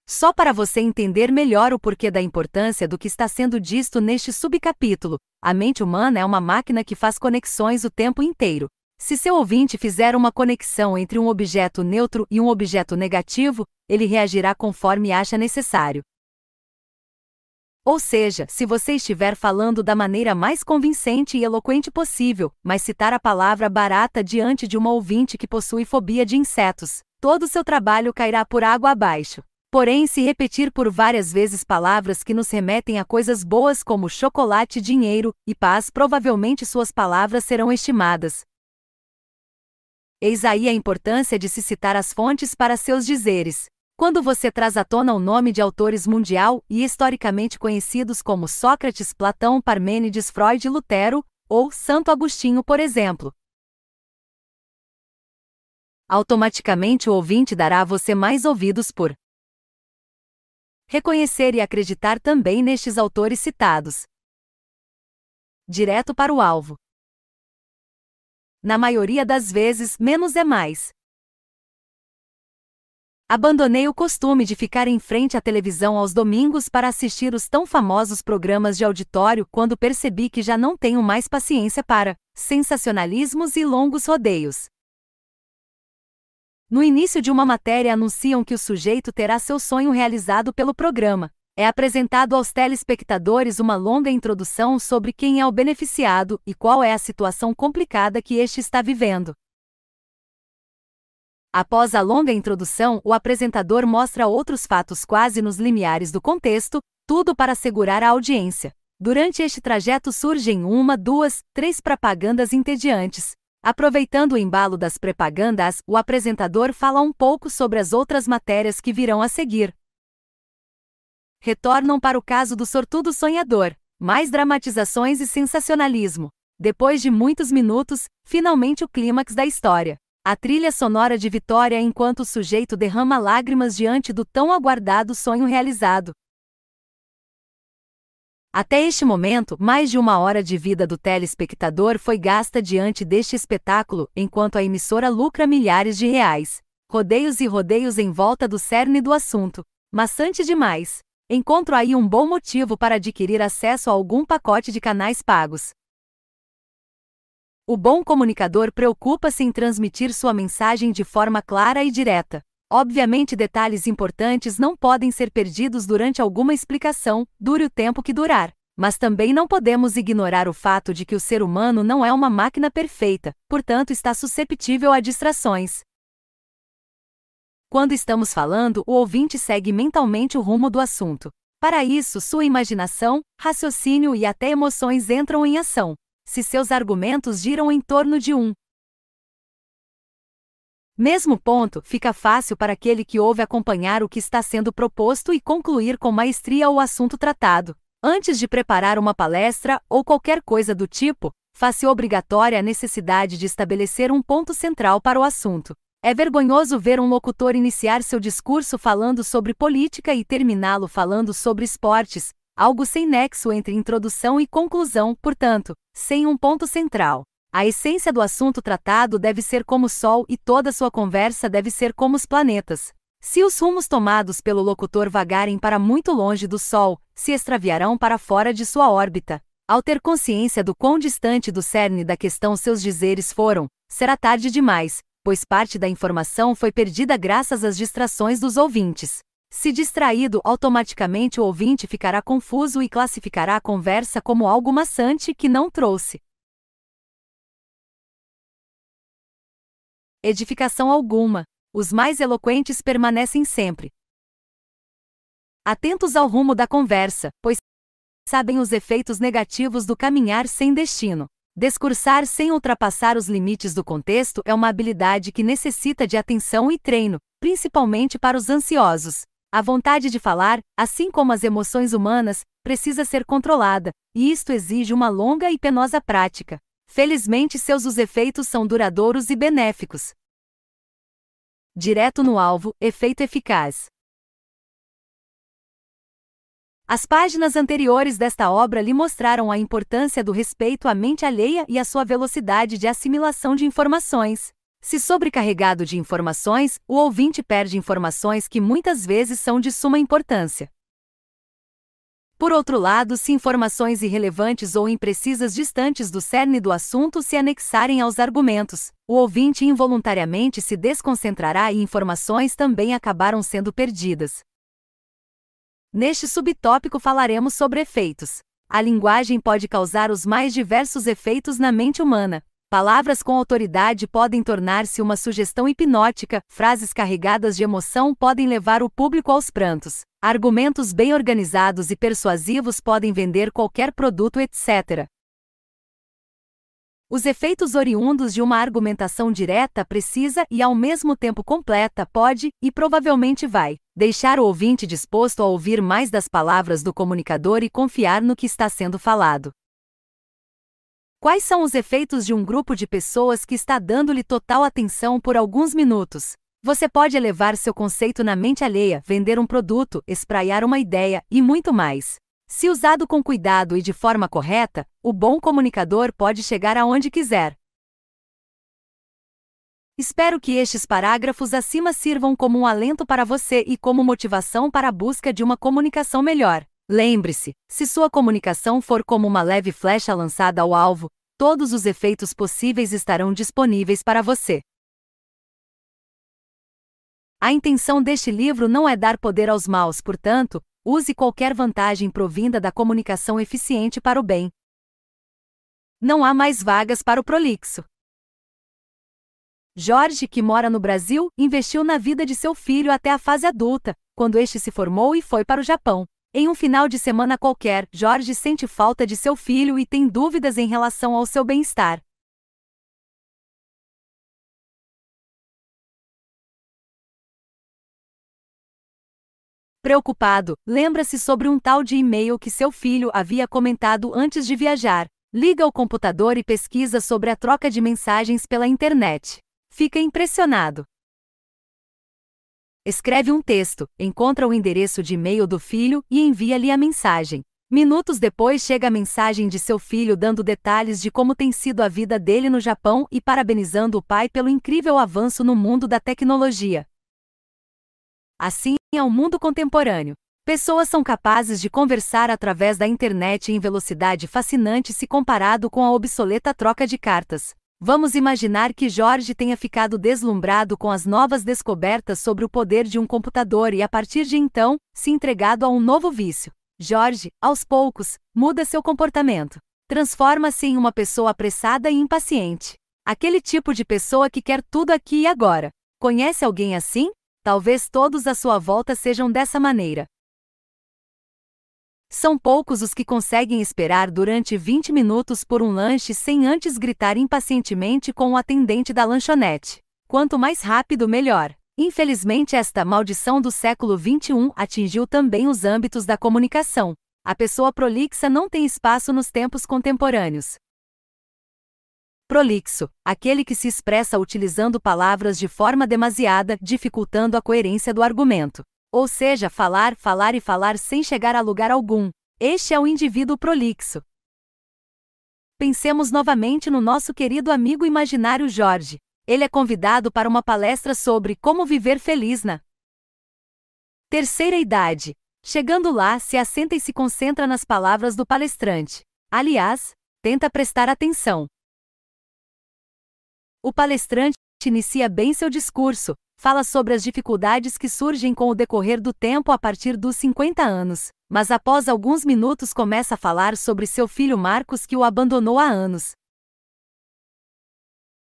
Só para você entender melhor o porquê da importância do que está sendo dito neste subcapítulo, a mente humana é uma máquina que faz conexões o tempo inteiro. Se seu ouvinte fizer uma conexão entre um objeto neutro e um objeto negativo, ele reagirá conforme acha necessário. Ou seja, se você estiver falando da maneira mais convincente e eloquente possível, mas citar a palavra barata diante de uma ouvinte que possui fobia de insetos, todo o seu trabalho cairá por água abaixo. Porém, se repetir por várias vezes palavras que nos remetem a coisas boas como chocolate, dinheiro e paz, provavelmente suas palavras serão estimadas. Eis aí a importância de se citar as fontes para seus dizeres. Quando você traz à tona o nome de autores mundial e historicamente conhecidos como Sócrates, Platão, Parmênides, Freud, Lutero, ou Santo Agostinho, por exemplo, automaticamente o ouvinte dará a você mais ouvidos por reconhecer e acreditar também nestes autores citados. Direto para o alvo. Na maioria das vezes, menos é mais. Abandonei o costume de ficar em frente à televisão aos domingos para assistir os tão famosos programas de auditório quando percebi que já não tenho mais paciência para sensacionalismos e longos rodeios. No início de uma matéria anunciam que o sujeito terá seu sonho realizado pelo programa. É apresentado aos telespectadores uma longa introdução sobre quem é o beneficiado e qual é a situação complicada que este está vivendo. Após a longa introdução, o apresentador mostra outros fatos quase nos limiares do contexto, tudo para segurar a audiência. Durante este trajeto surgem 1, 2, 3 propagandas entediantes. Aproveitando o embalo das propagandas, o apresentador fala um pouco sobre as outras matérias que virão a seguir. Retornam para o caso do sortudo sonhador. Mais dramatizações e sensacionalismo. Depois de muitos minutos, finalmente o clímax da história. A trilha sonora de vitória enquanto o sujeito derrama lágrimas diante do tão aguardado sonho realizado. Até este momento, mais de 1 hora de vida do telespectador foi gasta diante deste espetáculo, enquanto a emissora lucra milhares de reais. Rodeios e rodeios em volta do cerne do assunto. Maçante demais. Encontro aí um bom motivo para adquirir acesso a algum pacote de canais pagos. O bom comunicador preocupa-se em transmitir sua mensagem de forma clara e direta. Obviamente, detalhes importantes não podem ser perdidos durante alguma explicação, dure o tempo que durar. Mas também não podemos ignorar o fato de que o ser humano não é uma máquina perfeita, portanto está susceptível a distrações. Quando estamos falando, o ouvinte segue mentalmente o rumo do assunto. Para isso, sua imaginação, raciocínio e até emoções entram em ação. Se seus argumentos giram em torno de um mesmo ponto, fica fácil para aquele que ouve acompanhar o que está sendo proposto e concluir com maestria o assunto tratado. Antes de preparar uma palestra ou qualquer coisa do tipo, faz-se obrigatória a necessidade de estabelecer um ponto central para o assunto. É vergonhoso ver um locutor iniciar seu discurso falando sobre política e terminá-lo falando sobre esportes, algo sem nexo entre introdução e conclusão, portanto, sem um ponto central. A essência do assunto tratado deve ser como o Sol e toda sua conversa deve ser como os planetas. Se os rumos tomados pelo locutor vagarem para muito longe do Sol, se extraviarão para fora de sua órbita. Ao ter consciência do quão distante do cerne da questão seus dizeres foram, será tarde demais, pois parte da informação foi perdida graças às distrações dos ouvintes. Se distraído, automaticamente o ouvinte ficará confuso e classificará a conversa como algo maçante que não trouxe edificação alguma. Os mais eloquentes permanecem sempre atentos ao rumo da conversa, pois sabem os efeitos negativos do caminhar sem destino. Discursar sem ultrapassar os limites do contexto é uma habilidade que necessita de atenção e treino, principalmente para os ansiosos. A vontade de falar, assim como as emoções humanas, precisa ser controlada, e isto exige uma longa e penosa prática. Felizmente, os efeitos são duradouros e benéficos. Direto no alvo, efeito eficaz. As páginas anteriores desta obra lhe mostraram a importância do respeito à mente alheia e a sua velocidade de assimilação de informações. Se sobrecarregado de informações, o ouvinte perde informações que muitas vezes são de suma importância. Por outro lado, se informações irrelevantes ou imprecisas distantes do cerne do assunto se anexarem aos argumentos, o ouvinte involuntariamente se desconcentrará e informações também acabaram sendo perdidas. Neste subtópico falaremos sobre efeitos. A linguagem pode causar os mais diversos efeitos na mente humana. Palavras com autoridade podem tornar-se uma sugestão hipnótica, frases carregadas de emoção podem levar o público aos prantos, argumentos bem organizados e persuasivos podem vender qualquer produto, etc. Os efeitos oriundos de uma argumentação direta, precisa e ao mesmo tempo completa pode, e provavelmente vai, deixar o ouvinte disposto a ouvir mais das palavras do comunicador e confiar no que está sendo falado. Quais são os efeitos de um grupo de pessoas que está dando-lhe total atenção por alguns minutos? Você pode elevar seu conceito na mente alheia, vender um produto, espraiar uma ideia e muito mais. Se usado com cuidado e de forma correta, o bom comunicador pode chegar aonde quiser. Espero que estes parágrafos acima sirvam como um alento para você e como motivação para a busca de uma comunicação melhor. Lembre-se, se sua comunicação for como uma leve flecha lançada ao alvo, todos os efeitos possíveis estarão disponíveis para você. A intenção deste livro não é dar poder aos maus, portanto, use qualquer vantagem provinda da comunicação eficiente para o bem. Não há mais vagas para o prolixo. Jorge, que mora no Brasil, investiu na vida de seu filho até a fase adulta, quando este se formou e foi para o Japão. Em um final de semana qualquer, Jorge sente falta de seu filho e tem dúvidas em relação ao seu bem-estar. Preocupado, lembra-se sobre um tal de e-mail que seu filho havia comentado antes de viajar. Liga ao computador e pesquisa sobre a troca de mensagens pela internet. Fica impressionado. Escreve um texto, encontra o endereço de e-mail do filho e envia-lhe a mensagem. Minutos depois chega a mensagem de seu filho dando detalhes de como tem sido a vida dele no Japão e parabenizando o pai pelo incrível avanço no mundo da tecnologia. Assim é o mundo contemporâneo. Pessoas são capazes de conversar através da internet em velocidade fascinante se comparado com a obsoleta troca de cartas. Vamos imaginar que Jorge tenha ficado deslumbrado com as novas descobertas sobre o poder de um computador e a partir de então, se entregado a um novo vício. Jorge, aos poucos, muda seu comportamento. Transforma-se em uma pessoa apressada e impaciente. Aquele tipo de pessoa que quer tudo aqui e agora. Conhece alguém assim? Talvez todos à sua volta sejam dessa maneira. São poucos os que conseguem esperar durante 20 minutos por um lanche sem antes gritar impacientemente com o atendente da lanchonete. Quanto mais rápido, melhor. Infelizmente, esta maldição do século XXI atingiu também os âmbitos da comunicação. A pessoa prolixa não tem espaço nos tempos contemporâneos. Prolixo, aquele que se expressa utilizando palavras de forma demasiada, dificultando a coerência do argumento. Ou seja, falar, falar e falar sem chegar a lugar algum. Este é o indivíduo prolixo. Pensemos novamente no nosso querido amigo imaginário Jorge. Ele é convidado para uma palestra sobre como viver feliz na terceira idade. Chegando lá, se assenta e se concentra nas palavras do palestrante. Aliás, tenta prestar atenção. O palestrante inicia bem seu discurso, fala sobre as dificuldades que surgem com o decorrer do tempo a partir dos 50 anos, mas após alguns minutos começa a falar sobre seu filho Marcos que o abandonou há anos.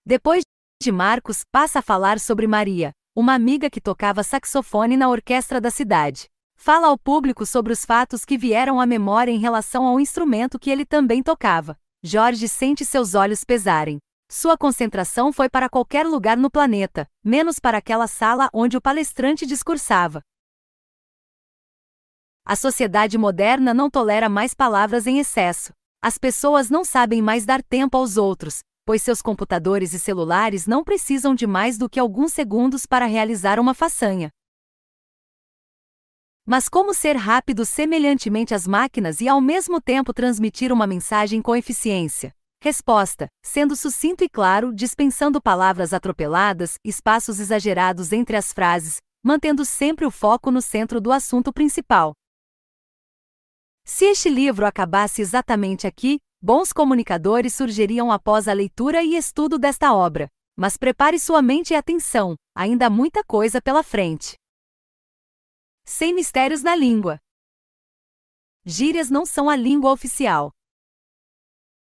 Depois de Marcos passa a falar sobre Maria, uma amiga que tocava saxofone na orquestra da cidade. Fala ao público sobre os fatos que vieram à memória em relação ao instrumento que ele também tocava. Jorge sente seus olhos pesarem. Sua concentração foi para qualquer lugar no planeta, menos para aquela sala onde o palestrante discursava. A sociedade moderna não tolera mais palavras em excesso. As pessoas não sabem mais dar tempo aos outros, pois seus computadores e celulares não precisam de mais do que alguns segundos para realizar uma façanha. Mas como ser rápido semelhantemente às máquinas e ao mesmo tempo transmitir uma mensagem com eficiência? Resposta: sendo sucinto e claro, dispensando palavras atropeladas, espaços exagerados entre as frases, mantendo sempre o foco no centro do assunto principal. Se este livro acabasse exatamente aqui, bons comunicadores surgiriam após a leitura e estudo desta obra. Mas prepare sua mente e atenção, ainda há muita coisa pela frente. Sem mistérios na língua. Gírias não são a língua oficial.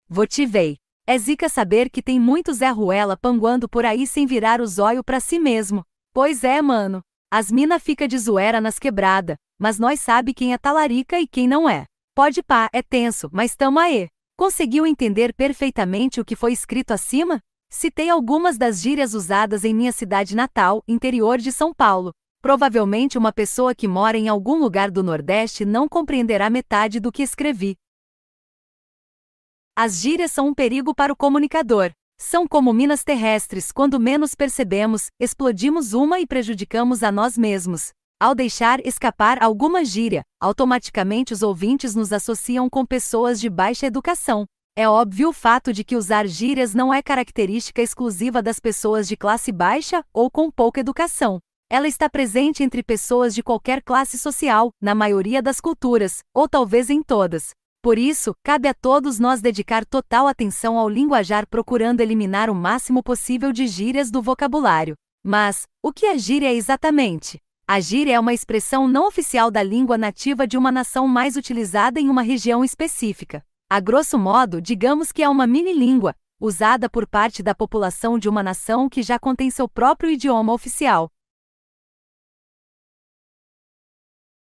Votivei. É zica saber que tem muito Zé Ruela panguando por aí sem virar os olhos pra si mesmo. Pois é, mano. As mina fica de zoeira nas quebrada, mas nós sabe quem é talarica e quem não é. Pode pá, é tenso, mas tamo aí. Conseguiu entender perfeitamente o que foi escrito acima? Citei algumas das gírias usadas em minha cidade natal, interior de São Paulo. Provavelmente uma pessoa que mora em algum lugar do Nordeste não compreenderá metade do que escrevi. As gírias são um perigo para o comunicador. São como minas terrestres, quando menos percebemos, explodimos uma e prejudicamos a nós mesmos. Ao deixar escapar alguma gíria, automaticamente os ouvintes nos associam com pessoas de baixa educação. É óbvio o fato de que usar gírias não é característica exclusiva das pessoas de classe baixa ou com pouca educação. Ela está presente entre pessoas de qualquer classe social, na maioria das culturas, ou talvez em todas. Por isso, cabe a todos nós dedicar total atenção ao linguajar procurando eliminar o máximo possível de gírias do vocabulário. Mas, o que é gíria exatamente? A gíria é uma expressão não oficial da língua nativa de uma nação mais utilizada em uma região específica. A grosso modo, digamos que é uma mini-língua, usada por parte da população de uma nação que já contém seu próprio idioma oficial.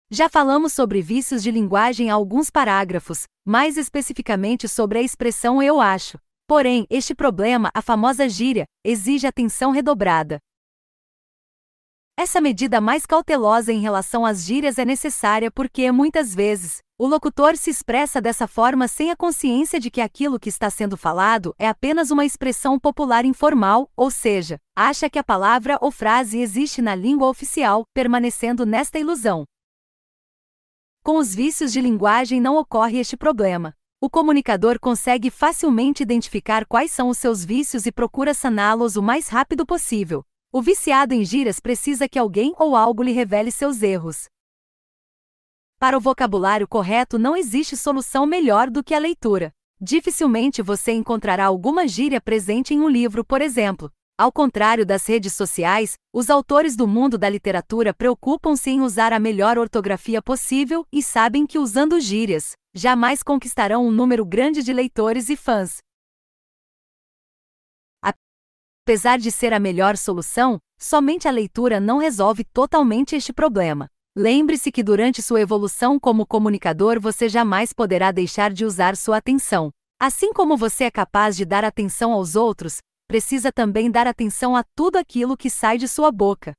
Já falamos sobre vícios de linguagem há alguns parágrafos, mais especificamente sobre a expressão eu acho. Porém, este problema, a famosa gíria, exige atenção redobrada. Essa medida mais cautelosa em relação às gírias é necessária porque, muitas vezes, o locutor se expressa dessa forma sem a consciência de que aquilo que está sendo falado é apenas uma expressão popular informal, ou seja, acha que a palavra ou frase existe na língua oficial, permanecendo nesta ilusão. Com os vícios de linguagem não ocorre este problema. O comunicador consegue facilmente identificar quais são os seus vícios e procura saná-los o mais rápido possível. O viciado em gírias precisa que alguém ou algo lhe revele seus erros. Para o vocabulário correto não existe solução melhor do que a leitura. Dificilmente você encontrará alguma gíria presente em um livro, por exemplo. Ao contrário das redes sociais, os autores do mundo da literatura preocupam-se em usar a melhor ortografia possível e sabem que usando gírias, jamais conquistarão um número grande de leitores e fãs. Apesar de ser a melhor solução, somente a leitura não resolve totalmente este problema. Lembre-se que durante sua evolução como comunicador você jamais poderá deixar de usar sua atenção. Assim como você é capaz de dar atenção aos outros, precisa também dar atenção a tudo aquilo que sai de sua boca.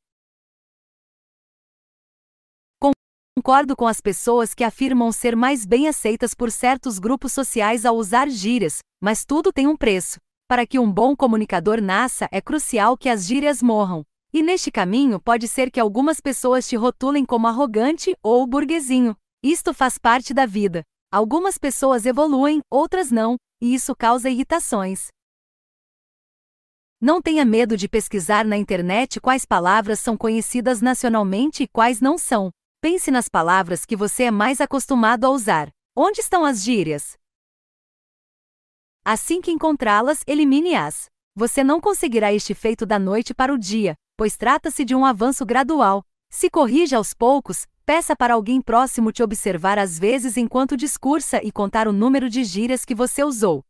Concordo com as pessoas que afirmam ser mais bem aceitas por certos grupos sociais ao usar gírias, mas tudo tem um preço. Para que um bom comunicador nasça, é crucial que as gírias morram. E neste caminho pode ser que algumas pessoas te rotulem como arrogante ou burguesinho. Isto faz parte da vida. Algumas pessoas evoluem, outras não, e isso causa irritações. Não tenha medo de pesquisar na internet quais palavras são conhecidas nacionalmente e quais não são. Pense nas palavras que você é mais acostumado a usar. Onde estão as gírias? Assim que encontrá-las, elimine-as. Você não conseguirá este feito da noite para o dia, pois trata-se de um avanço gradual. Se corrija aos poucos, peça para alguém próximo te observar às vezes enquanto discursa e contar o número de gírias que você usou.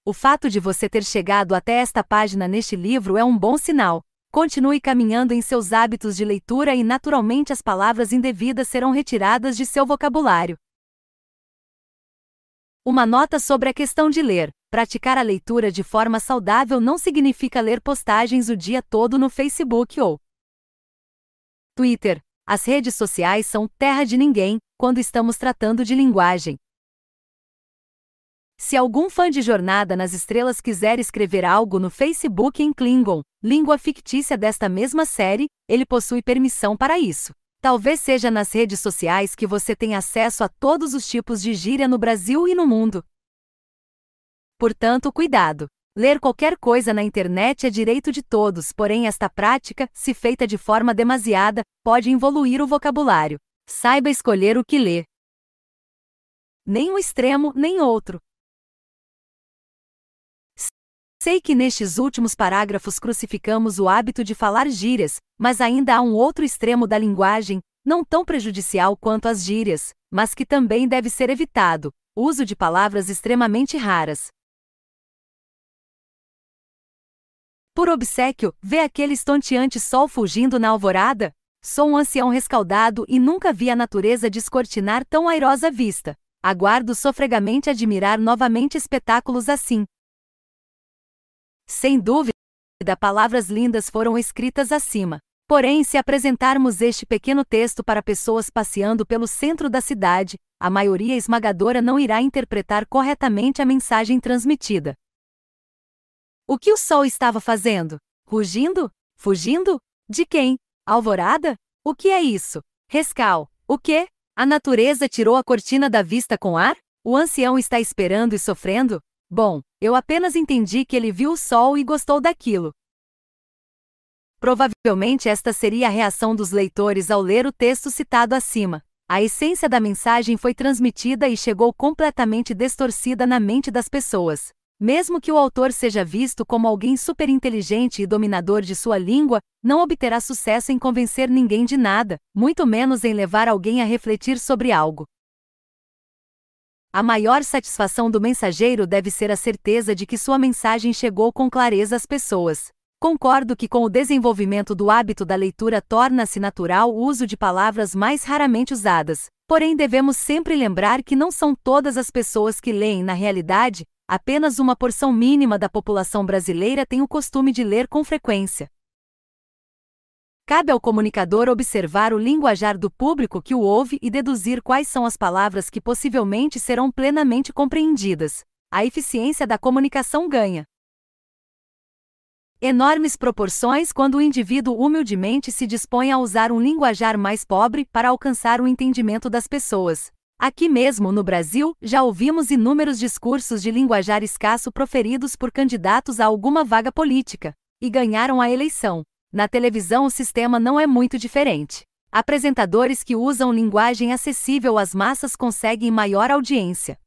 O fato de você ter chegado até esta página neste livro é um bom sinal. Continue caminhando em seus hábitos de leitura e naturalmente as palavras indevidas serão retiradas de seu vocabulário. Uma nota sobre a questão de ler. Praticar a leitura de forma saudável não significa ler postagens o dia todo no Facebook ou Twitter. As redes sociais são terra de ninguém quando estamos tratando de linguagem. Se algum fã de Jornada nas Estrelas quiser escrever algo no Facebook em Klingon, língua fictícia desta mesma série, ele possui permissão para isso. Talvez seja nas redes sociais que você tem acesso a todos os tipos de gíria no Brasil e no mundo. Portanto, cuidado. Ler qualquer coisa na internet é direito de todos, porém esta prática, se feita de forma demasiada, pode involuir o vocabulário. Saiba escolher o que lê. Nem um extremo, nem outro. Sei que nestes últimos parágrafos crucificamos o hábito de falar gírias, mas ainda há um outro extremo da linguagem, não tão prejudicial quanto as gírias, mas que também deve ser evitado: o uso de palavras extremamente raras. Por obséquio, vê aquele estonteante sol fulgindo na alvorada? Sou um ancião rescaldado e nunca vi a natureza descortinar tão airosa vista. Aguardo sofregamente admirar novamente espetáculos assim. Sem dúvida, palavras lindas foram escritas acima. Porém, se apresentarmos este pequeno texto para pessoas passeando pelo centro da cidade, a maioria esmagadora não irá interpretar corretamente a mensagem transmitida. O que o sol estava fazendo? Rugindo? Fugindo? De quem? Alvorada? O que é isso? Rescal. O quê? A natureza tirou a cortina da vista com ar? O ancião está esperando e sofrendo? Bom, eu apenas entendi que ele viu o sol e gostou daquilo. Provavelmente esta seria a reação dos leitores ao ler o texto citado acima. A essência da mensagem foi transmitida e chegou completamente distorcida na mente das pessoas. Mesmo que o autor seja visto como alguém superinteligente e dominador de sua língua, não obterá sucesso em convencer ninguém de nada, muito menos em levar alguém a refletir sobre algo. A maior satisfação do mensageiro deve ser a certeza de que sua mensagem chegou com clareza às pessoas. Concordo que com o desenvolvimento do hábito da leitura torna-se natural o uso de palavras mais raramente usadas, porém devemos sempre lembrar que não são todas as pessoas que leem na realidade, apenas uma porção mínima da população brasileira tem o costume de ler com frequência. Cabe ao comunicador observar o linguajar do público que o ouve e deduzir quais são as palavras que possivelmente serão plenamente compreendidas. A eficiência da comunicação ganha enormes proporções quando o indivíduo humildemente se dispõe a usar um linguajar mais pobre para alcançar o entendimento das pessoas. Aqui mesmo no Brasil, já ouvimos inúmeros discursos de linguajar escasso proferidos por candidatos a alguma vaga política, e ganharam a eleição. Na televisão o sistema não é muito diferente. Apresentadores que usam linguagem acessível às massas conseguem maior audiência.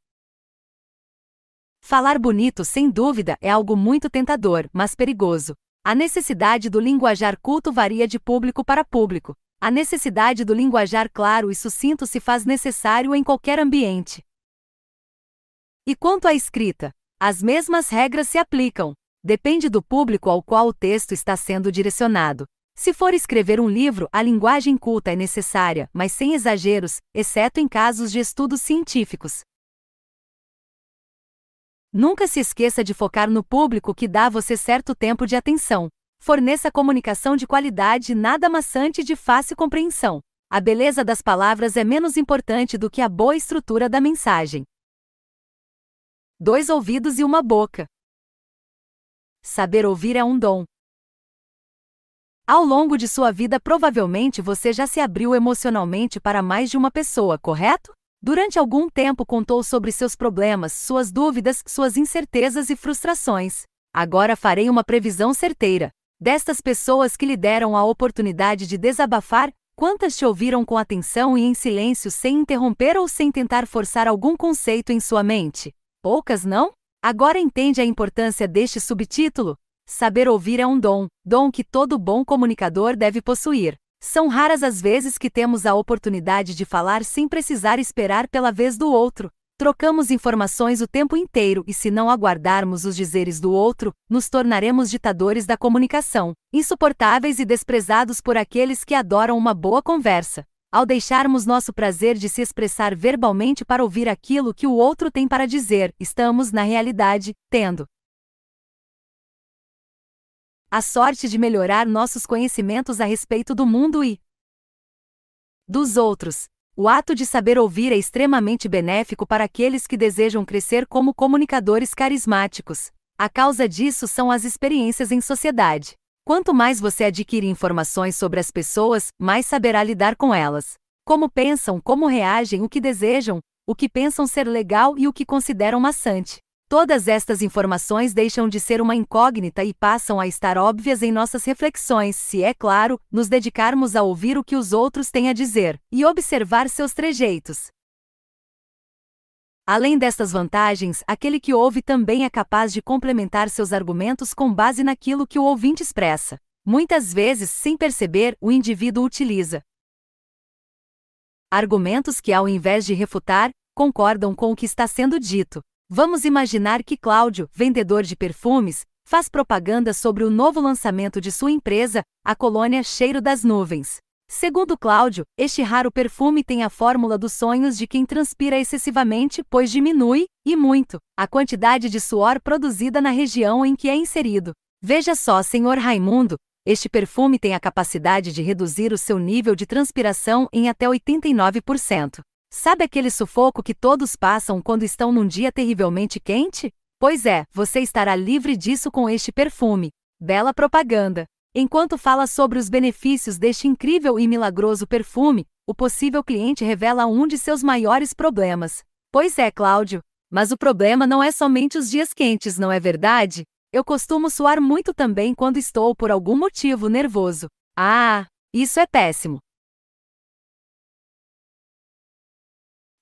Falar bonito, sem dúvida, é algo muito tentador, mas perigoso. A necessidade do linguajar culto varia de público para público. A necessidade do linguajar claro e sucinto se faz necessário em qualquer ambiente. E quanto à escrita? As mesmas regras se aplicam. Depende do público ao qual o texto está sendo direcionado. Se for escrever um livro, a linguagem culta é necessária, mas sem exageros, exceto em casos de estudos científicos. Nunca se esqueça de focar no público que dá a você certo tempo de atenção. Forneça comunicação de qualidade, nada maçante e de fácil compreensão. A beleza das palavras é menos importante do que a boa estrutura da mensagem. 2 ouvidos e uma boca. Saber ouvir é um dom. Ao longo de sua vida, provavelmente você já se abriu emocionalmente para mais de uma pessoa, correto? Durante algum tempo contou sobre seus problemas, suas dúvidas, suas incertezas e frustrações. Agora farei uma previsão certeira. Destas pessoas que lhe deram a oportunidade de desabafar, quantas te ouviram com atenção e em silêncio sem interromper ou sem tentar forçar algum conceito em sua mente? Poucas, não? Agora entende a importância deste subtítulo? Saber ouvir é um dom que todo bom comunicador deve possuir. São raras as vezes que temos a oportunidade de falar sem precisar esperar pela vez do outro. Trocamos informações o tempo inteiro e, se não aguardarmos os dizeres do outro, nos tornaremos ditadores da comunicação, insuportáveis e desprezados por aqueles que adoram uma boa conversa. Ao deixarmos nosso prazer de se expressar verbalmente para ouvir aquilo que o outro tem para dizer, estamos, na realidade, tendo a sorte de melhorar nossos conhecimentos a respeito do mundo e dos outros. O ato de saber ouvir é extremamente benéfico para aqueles que desejam crescer como comunicadores carismáticos. A causa disso são as experiências em sociedade. Quanto mais você adquire informações sobre as pessoas, mais saberá lidar com elas. Como pensam, como reagem, o que desejam, o que pensam ser legal e o que consideram maçante. Todas estas informações deixam de ser uma incógnita e passam a estar óbvias em nossas reflexões, se, é claro, nos dedicarmos a ouvir o que os outros têm a dizer e observar seus trejeitos. Além destas vantagens, aquele que ouve também é capaz de complementar seus argumentos com base naquilo que o ouvinte expressa. Muitas vezes, sem perceber, o indivíduo utiliza argumentos que, ao invés de refutar, concordam com o que está sendo dito. Vamos imaginar que Cláudio, vendedor de perfumes, faz propaganda sobre o novo lançamento de sua empresa, a colônia Cheiro das Nuvens. Segundo Cláudio, este raro perfume tem a fórmula dos sonhos de quem transpira excessivamente, pois diminui, e muito, a quantidade de suor produzida na região em que é inserido. Veja só, Sr. Raimundo, este perfume tem a capacidade de reduzir o seu nível de transpiração em até 89%. Sabe aquele sufoco que todos passam quando estão num dia terrivelmente quente? Pois é, você estará livre disso com este perfume. Bela propaganda! Enquanto fala sobre os benefícios deste incrível e milagroso perfume, o possível cliente revela um de seus maiores problemas. Pois é, Cláudio, mas o problema não é somente os dias quentes, não é verdade? Eu costumo suar muito também quando estou por algum motivo nervoso. Ah, isso é péssimo!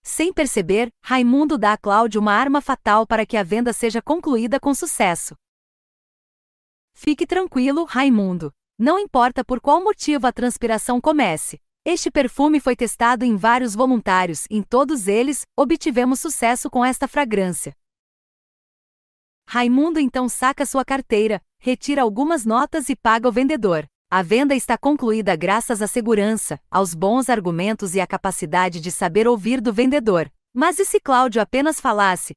Sem perceber, Raimundo dá a Cláudio uma arma fatal para que a venda seja concluída com sucesso. Fique tranquilo, Raimundo. Não importa por qual motivo a transpiração comece. Este perfume foi testado em vários voluntários e em todos eles, obtivemos sucesso com esta fragrância. Raimundo então saca sua carteira, retira algumas notas e paga ao vendedor. A venda está concluída graças à segurança, aos bons argumentos e à capacidade de saber ouvir do vendedor. Mas e se Cláudio apenas falasse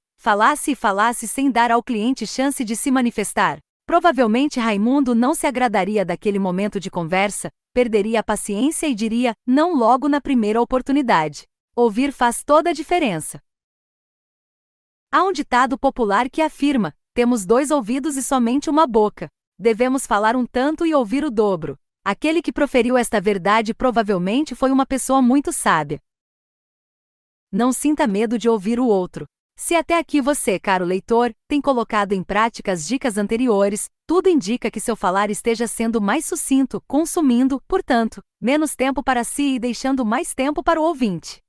sem dar ao cliente chance de se manifestar? Provavelmente Raimundo não se agradaria daquele momento de conversa, perderia a paciência e diria não logo na primeira oportunidade. Ouvir faz toda a diferença. Há um ditado popular que afirma: temos 2 ouvidos e somente uma boca. Devemos falar um tanto e ouvir o dobro. Aquele que proferiu esta verdade provavelmente foi uma pessoa muito sábia. Não sinta medo de ouvir o outro. Se até aqui você, caro leitor, tem colocado em prática as dicas anteriores, tudo indica que seu falar esteja sendo mais sucinto, consumindo, portanto, menos tempo para si e deixando mais tempo para o ouvinte.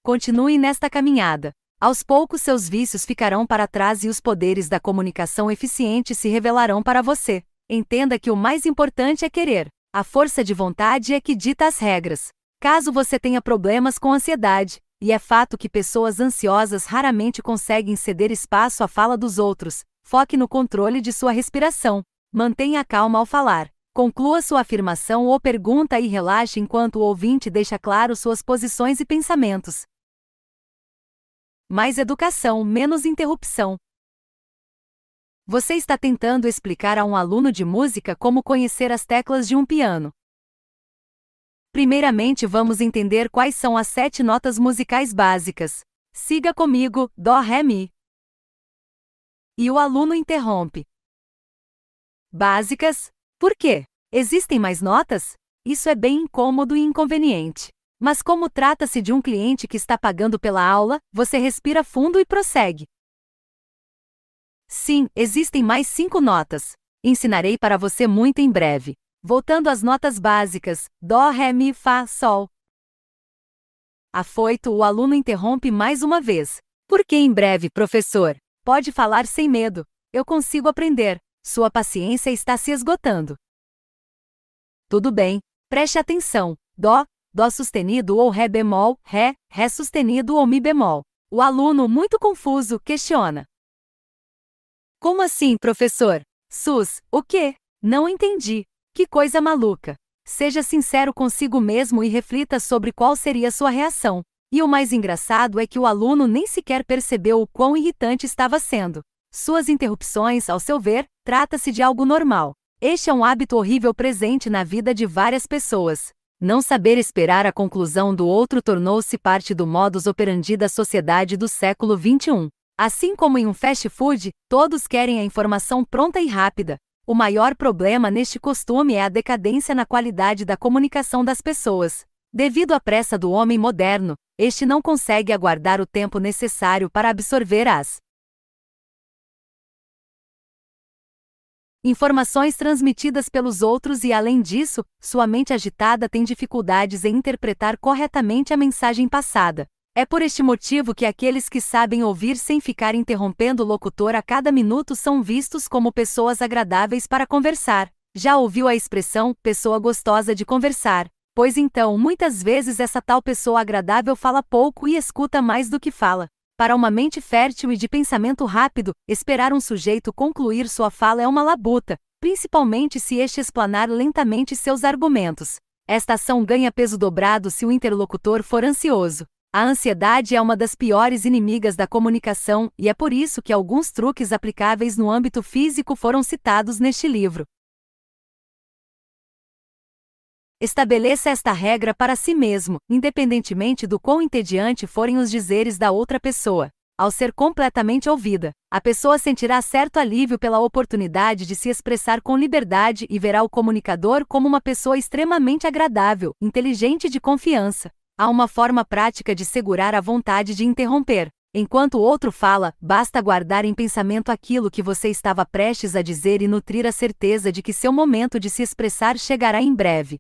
Continue nesta caminhada. Aos poucos seus vícios ficarão para trás e os poderes da comunicação eficiente se revelarão para você. Entenda que o mais importante é querer. A força de vontade é que dita as regras. Caso você tenha problemas com ansiedade, e é fato que pessoas ansiosas raramente conseguem ceder espaço à fala dos outros, foque no controle de sua respiração. Mantenha a calma ao falar. Conclua sua afirmação ou pergunta e relaxe enquanto o ouvinte deixa claro suas posições e pensamentos. Mais educação, menos interrupção. Você está tentando explicar a um aluno de música como conhecer as teclas de um piano. Primeiramente vamos entender quais são as 7 notas musicais básicas. Siga comigo, Dó, Ré, Mi. E o aluno interrompe. Básicas? Por quê? Existem mais notas? Isso é bem incômodo e inconveniente. Mas como trata-se de um cliente que está pagando pela aula, você respira fundo e prossegue. Sim, existem mais 5 notas. Ensinarei para você muito em breve. Voltando às notas básicas, Dó, Ré, Mi, Fá, Sol. Afoito, o aluno interrompe mais uma vez. Por que em breve, professor? Pode falar sem medo. Eu consigo aprender. Sua paciência está se esgotando. Tudo bem. Preste atenção. Dó, Dó sustenido ou Ré bemol, Ré, Ré sustenido ou Mi bemol. O aluno, muito confuso, questiona: Como assim, professor? Sus, o quê? Não entendi. Que coisa maluca. Seja sincero consigo mesmo e reflita sobre qual seria sua reação. E o mais engraçado é que o aluno nem sequer percebeu o quão irritante estava sendo. Suas interrupções, ao seu ver, trata-se de algo normal. Este é um hábito horrível presente na vida de várias pessoas. Não saber esperar a conclusão do outro tornou-se parte do modus operandi da sociedade do século XXI. Assim como em um fast food, todos querem a informação pronta e rápida. O maior problema neste costume é a decadência na qualidade da comunicação das pessoas. Devido à pressa do homem moderno, este não consegue aguardar o tempo necessário para absorver as informações transmitidas pelos outros e, além disso, sua mente agitada tem dificuldades em interpretar corretamente a mensagem passada. É por este motivo que aqueles que sabem ouvir sem ficar interrompendo o locutor a cada minuto são vistos como pessoas agradáveis para conversar. Já ouviu a expressão pessoa gostosa de conversar? Pois então, muitas vezes essa tal pessoa agradável fala pouco e escuta mais do que fala. Para uma mente fértil e de pensamento rápido, esperar um sujeito concluir sua fala é uma labuta, principalmente se este explanar lentamente seus argumentos. Esta ação ganha peso dobrado se o interlocutor for ansioso. A ansiedade é uma das piores inimigas da comunicação, e é por isso que alguns truques aplicáveis no âmbito físico foram citados neste livro. Estabeleça esta regra para si mesmo, independentemente do quão entediante forem os dizeres da outra pessoa. Ao ser completamente ouvida, a pessoa sentirá certo alívio pela oportunidade de se expressar com liberdade e verá o comunicador como uma pessoa extremamente agradável, inteligente e de confiança. Há uma forma prática de segurar a vontade de interromper. Enquanto o outro fala, basta guardar em pensamento aquilo que você estava prestes a dizer e nutrir a certeza de que seu momento de se expressar chegará em breve.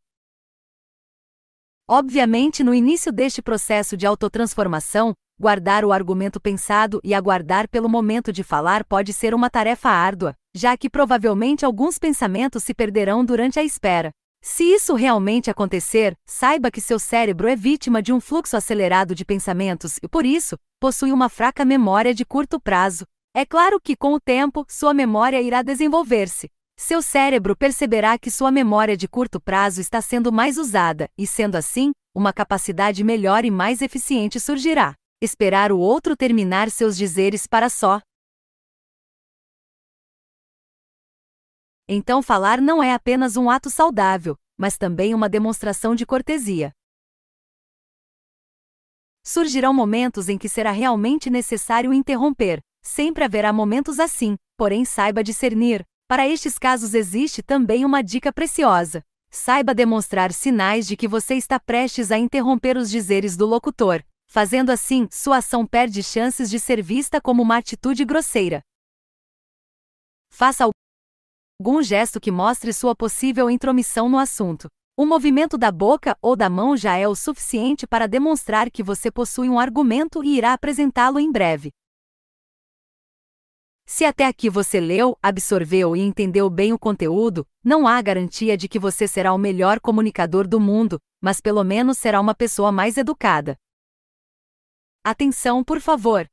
Obviamente, no início deste processo de autotransformação, guardar o argumento pensado e aguardar pelo momento de falar pode ser uma tarefa árdua, já que provavelmente alguns pensamentos se perderão durante a espera. Se isso realmente acontecer, saiba que seu cérebro é vítima de um fluxo acelerado de pensamentos e, por isso, possui uma fraca memória de curto prazo. É claro que, com o tempo, sua memória irá desenvolver-se. Seu cérebro perceberá que sua memória de curto prazo está sendo mais usada, e sendo assim, uma capacidade melhor e mais eficiente surgirá. Esperar o outro terminar seus dizeres para só. Então falar não é apenas um ato saudável, mas também uma demonstração de cortesia. Surgirão momentos em que será realmente necessário interromper. Sempre haverá momentos assim, porém saiba discernir. Para estes casos existe também uma dica preciosa. Saiba demonstrar sinais de que você está prestes a interromper os dizeres do locutor. Fazendo assim, sua ação perde chances de ser vista como uma atitude grosseira. Faça algum gesto que mostre sua possível intromissão no assunto. Um movimento da boca ou da mão já é o suficiente para demonstrar que você possui um argumento e irá apresentá-lo em breve. Se até aqui você leu, absorveu e entendeu bem o conteúdo, não há garantia de que você será o melhor comunicador do mundo, mas pelo menos será uma pessoa mais educada. Atenção, por favor!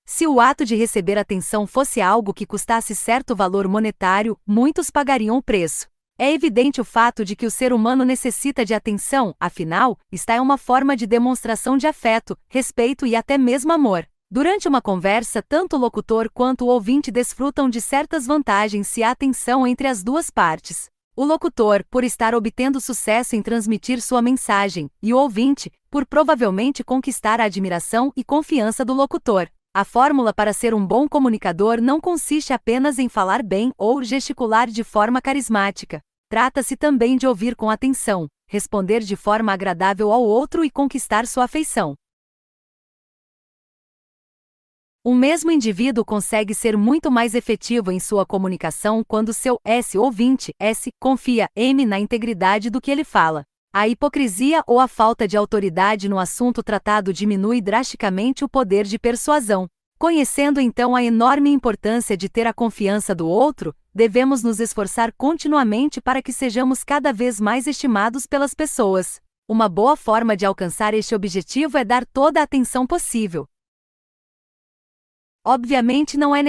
Se o ato de receber atenção fosse algo que custasse certo valor monetário, muitos pagariam o preço. É evidente o fato de que o ser humano necessita de atenção, afinal, esta é uma forma de demonstração de afeto, respeito e até mesmo amor. Durante uma conversa, tanto o locutor quanto o ouvinte desfrutam de certas vantagens se há atenção entre as duas partes. O locutor, por estar obtendo sucesso em transmitir sua mensagem, e o ouvinte, por provavelmente conquistar a admiração e confiança do locutor. A fórmula para ser um bom comunicador não consiste apenas em falar bem ou gesticular de forma carismática. Trata-se também de ouvir com atenção, responder de forma agradável ao outro e conquistar sua afeição. O mesmo indivíduo consegue ser muito mais efetivo em sua comunicação quando seu ouvinte confia na integridade do que ele fala. A hipocrisia ou a falta de autoridade no assunto tratado diminui drasticamente o poder de persuasão. Conhecendo então a enorme importância de ter a confiança do outro, devemos nos esforçar continuamente para que sejamos cada vez mais estimados pelas pessoas. Uma boa forma de alcançar este objetivo é dar toda a atenção possível. Obviamente não é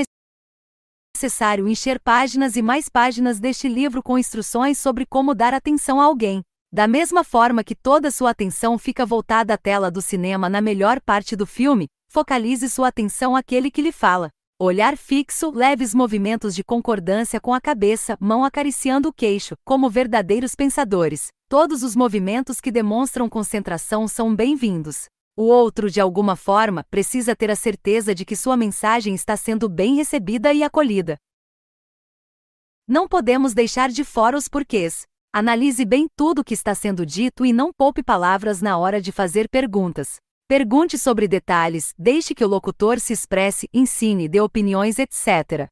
necessário encher páginas e mais páginas deste livro com instruções sobre como dar atenção a alguém. Da mesma forma que toda sua atenção fica voltada à tela do cinema na melhor parte do filme, focalize sua atenção àquele que lhe fala. Olhar fixo, leves movimentos de concordância com a cabeça, mão acariciando o queixo, como verdadeiros pensadores. Todos os movimentos que demonstram concentração são bem-vindos. O outro, de alguma forma, precisa ter a certeza de que sua mensagem está sendo bem recebida e acolhida. Não podemos deixar de fora os porquês. Analise bem tudo o que está sendo dito e não poupe palavras na hora de fazer perguntas. Pergunte sobre detalhes, deixe que o locutor se expresse, ensine, dê opiniões, etc.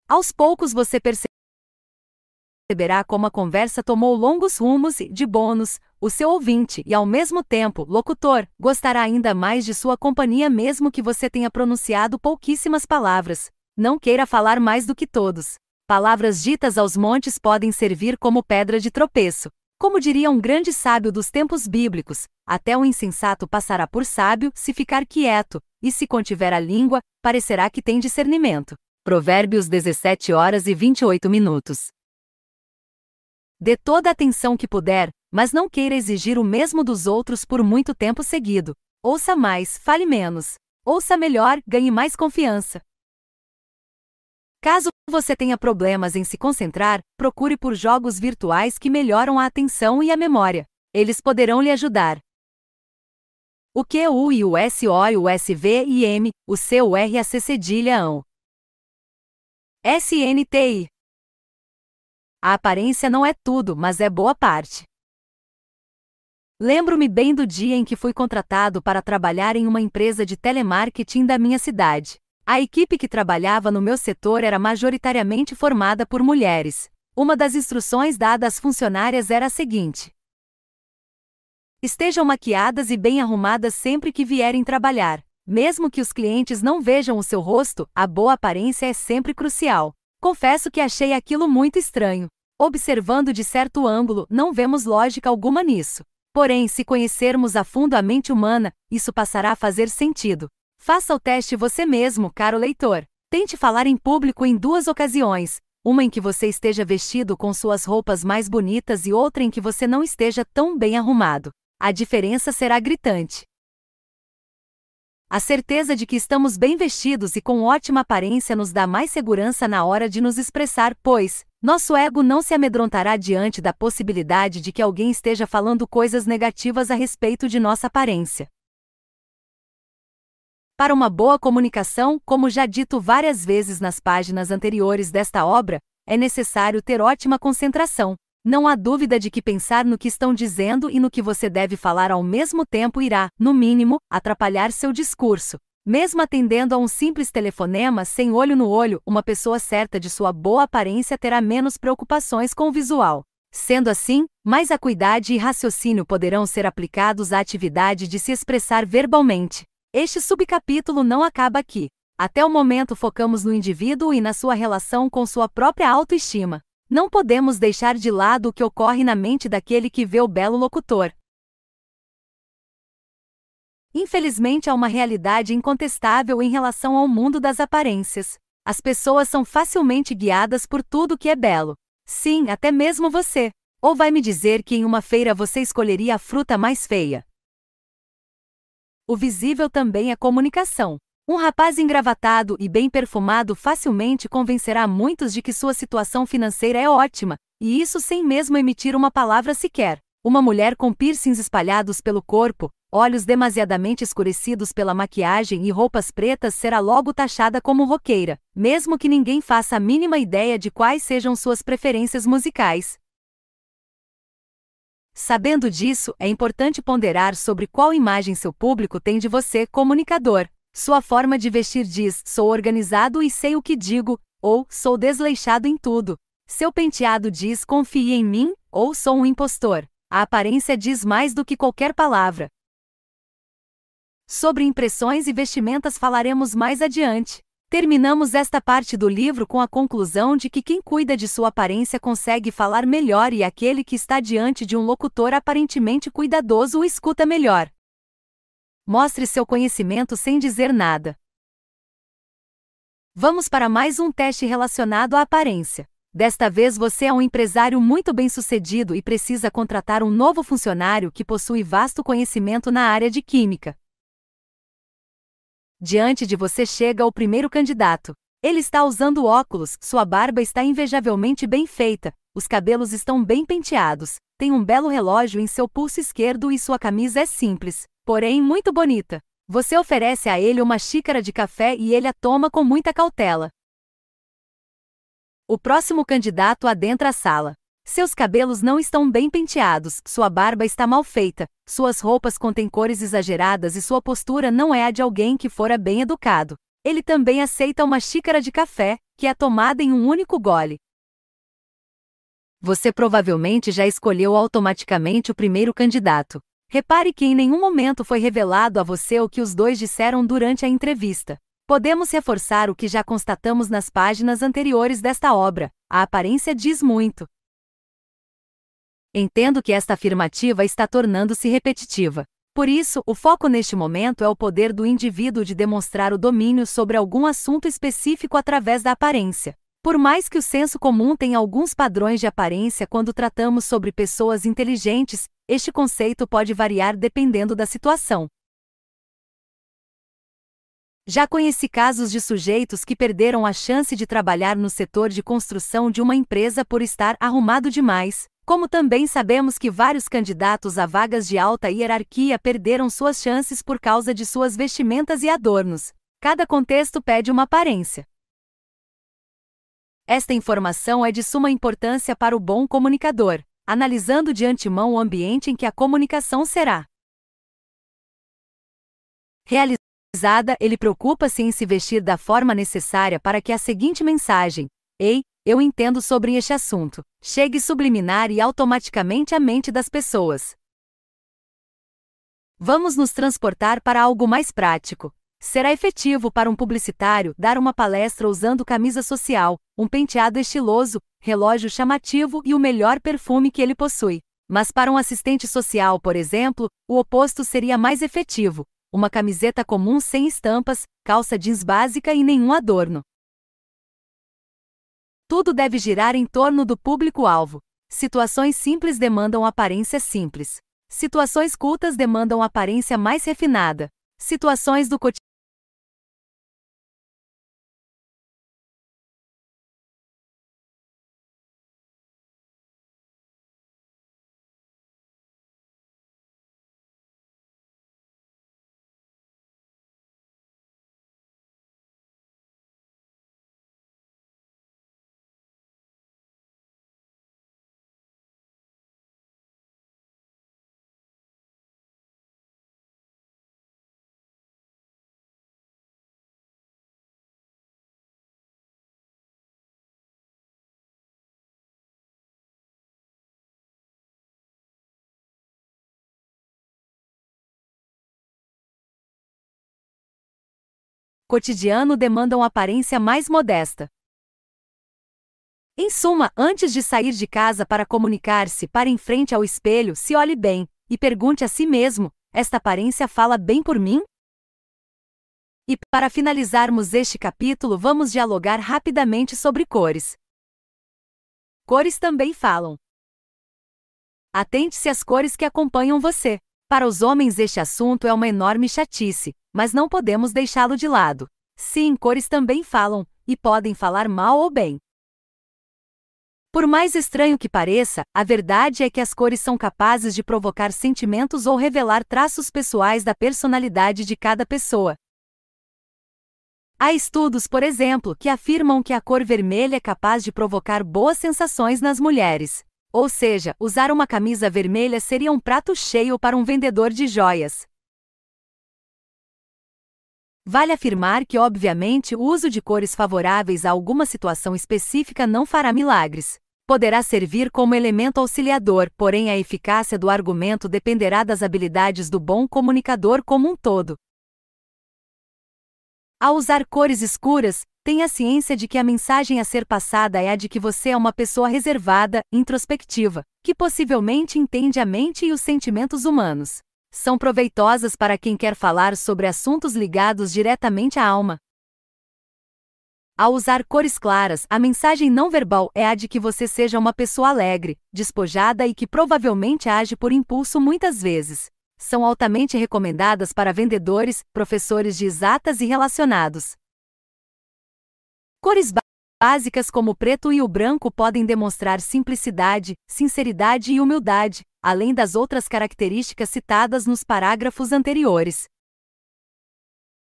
Aos poucos você perceberá como a conversa tomou longos rumos e, de bônus, o seu ouvinte e, ao mesmo tempo, locutor, gostará ainda mais de sua companhia mesmo que você tenha pronunciado pouquíssimas palavras. Não queira falar mais do que todos. Palavras ditas aos montes podem servir como pedra de tropeço. Como diria um grande sábio dos tempos bíblicos, até o insensato passará por sábio se ficar quieto, e se contiver a língua, parecerá que tem discernimento. Provérbios 17h28. Dê toda a atenção que puder, mas não queira exigir o mesmo dos outros por muito tempo seguido. Ouça mais, fale menos. Ouça melhor, ganhe mais confiança. Caso você tenha problemas em se concentrar, procure por jogos virtuais que melhoram a atenção e a memória. Eles poderão lhe ajudar. O Q, U, I, o S, O, I, o S, V, I, M, o C, o R, a C, cedilha, ão. SNTI. A aparência não é tudo, mas é boa parte. Lembro-me bem do dia em que fui contratado para trabalhar em uma empresa de telemarketing da minha cidade. A equipe que trabalhava no meu setor era majoritariamente formada por mulheres. Uma das instruções dadas às funcionárias era a seguinte: estejam maquiadas e bem arrumadas sempre que vierem trabalhar. Mesmo que os clientes não vejam o seu rosto, a boa aparência é sempre crucial. Confesso que achei aquilo muito estranho. Observando de certo ângulo, não vemos lógica alguma nisso. Porém, se conhecermos a fundo a mente humana, isso passará a fazer sentido. Faça o teste você mesmo, caro leitor. Tente falar em público em 2 ocasiões, uma em que você esteja vestido com suas roupas mais bonitas e outra em que você não esteja tão bem arrumado. A diferença será gritante. A certeza de que estamos bem vestidos e com ótima aparência nos dá mais segurança na hora de nos expressar, pois nosso ego não se amedrontará diante da possibilidade de que alguém esteja falando coisas negativas a respeito de nossa aparência. Para uma boa comunicação, como já dito várias vezes nas páginas anteriores desta obra, é necessário ter ótima concentração. Não há dúvida de que pensar no que estão dizendo e no que você deve falar ao mesmo tempo irá, no mínimo, atrapalhar seu discurso. Mesmo atendendo a um simples telefonema sem olho no olho, uma pessoa certa de sua boa aparência terá menos preocupações com o visual. Sendo assim, mais acuidade e raciocínio poderão ser aplicados à atividade de se expressar verbalmente. Este subcapítulo não acaba aqui. Até o momento focamos no indivíduo e na sua relação com sua própria autoestima. Não podemos deixar de lado o que ocorre na mente daquele que vê o belo locutor. Infelizmente há uma realidade incontestável em relação ao mundo das aparências. As pessoas são facilmente guiadas por tudo que é belo. Sim, até mesmo você. Ou vai me dizer que em uma feira você escolheria a fruta mais feia? O visível também é comunicação. Um rapaz engravatado e bem perfumado facilmente convencerá muitos de que sua situação financeira é ótima, e isso sem mesmo emitir uma palavra sequer. Uma mulher com piercings espalhados pelo corpo, olhos demasiadamente escurecidos pela maquiagem e roupas pretas será logo taxada como roqueira, mesmo que ninguém faça a mínima ideia de quais sejam suas preferências musicais. Sabendo disso, é importante ponderar sobre qual imagem seu público tem de você, comunicador. Sua forma de vestir diz: sou organizado e sei o que digo, ou sou desleixado em tudo. Seu penteado diz: confie em mim, ou sou um impostor. A aparência diz mais do que qualquer palavra. Sobre impressões e vestimentas falaremos mais adiante. Terminamos esta parte do livro com a conclusão de que quem cuida de sua aparência consegue falar melhor e aquele que está diante de um locutor aparentemente cuidadoso o escuta melhor. Mostre seu conhecimento sem dizer nada. Vamos para mais um teste relacionado à aparência. Desta vez você é um empresário muito bem-sucedido e precisa contratar um novo funcionário que possui vasto conhecimento na área de química. Diante de você chega o primeiro candidato. Ele está usando óculos, sua barba está invejavelmente bem feita, os cabelos estão bem penteados, tem um belo relógio em seu pulso esquerdo e sua camisa é simples, porém muito bonita. Você oferece a ele uma xícara de café e ele a toma com muita cautela. O próximo candidato adentra a sala. Seus cabelos não estão bem penteados, sua barba está mal feita, suas roupas contêm cores exageradas e sua postura não é a de alguém que fora bem educado. Ele também aceita uma xícara de café, que é tomada em um único gole. Você provavelmente já escolheu automaticamente o primeiro candidato. Repare que em nenhum momento foi revelado a você o que os dois disseram durante a entrevista. Podemos reforçar o que já constatamos nas páginas anteriores desta obra: a aparência diz muito. Entendo que esta afirmativa está tornando-se repetitiva. Por isso, o foco neste momento é o poder do indivíduo de demonstrar o domínio sobre algum assunto específico através da aparência. Por mais que o senso comum tenha alguns padrões de aparência quando tratamos sobre pessoas inteligentes, este conceito pode variar dependendo da situação. Já conheci casos de sujeitos que perderam a chance de trabalhar no setor de construção de uma empresa por estar arrumado demais. Como também sabemos que vários candidatos a vagas de alta hierarquia perderam suas chances por causa de suas vestimentas e adornos. Cada contexto pede uma aparência. Esta informação é de suma importância para o bom comunicador, analisando de antemão o ambiente em que a comunicação será realizada. Ele preocupa-se em se vestir da forma necessária para que a seguinte mensagem: "Ei, eu entendo sobre este assunto", chegue subliminar e automaticamente à mente das pessoas. Vamos nos transportar para algo mais prático. Será efetivo para um publicitário dar uma palestra usando camisa social, um penteado estiloso, relógio chamativo e o melhor perfume que ele possui. Mas para um assistente social, por exemplo, o oposto seria mais efetivo: uma camiseta comum sem estampas, calça jeans básica e nenhum adorno. Tudo deve girar em torno do público-alvo. Situações simples demandam aparência simples. Situações cultas demandam aparência mais refinada. Situações do cotidiano demandam aparência mais modesta. Em suma, antes de sair de casa para comunicar-se, pare em frente ao espelho, se olhe bem, e pergunte a si mesmo: esta aparência fala bem por mim? E, para finalizarmos este capítulo, vamos dialogar rapidamente sobre cores. Cores também falam. Atente-se às cores que acompanham você. Para os homens este assunto é uma enorme chatice, mas não podemos deixá-lo de lado. Sim, cores também falam, e podem falar mal ou bem. Por mais estranho que pareça, a verdade é que as cores são capazes de provocar sentimentos ou revelar traços pessoais da personalidade de cada pessoa. Há estudos, por exemplo, que afirmam que a cor vermelha é capaz de provocar boas sensações nas mulheres. Ou seja, usar uma camisa vermelha seria um prato cheio para um vendedor de joias. Vale afirmar que, obviamente, o uso de cores favoráveis a alguma situação específica não fará milagres. Poderá servir como elemento auxiliador, porém a eficácia do argumento dependerá das habilidades do bom comunicador como um todo. Ao usar cores escuras, tenha ciência de que a mensagem a ser passada é a de que você é uma pessoa reservada, introspectiva, que possivelmente entende a mente e os sentimentos humanos. São proveitosas para quem quer falar sobre assuntos ligados diretamente à alma. Ao usar cores claras, a mensagem não verbal é a de que você seja uma pessoa alegre, despojada e que provavelmente age por impulso muitas vezes. São altamente recomendadas para vendedores, professores de exatas e relacionados. Cores básicas como o preto e o branco podem demonstrar simplicidade, sinceridade e humildade, além das outras características citadas nos parágrafos anteriores.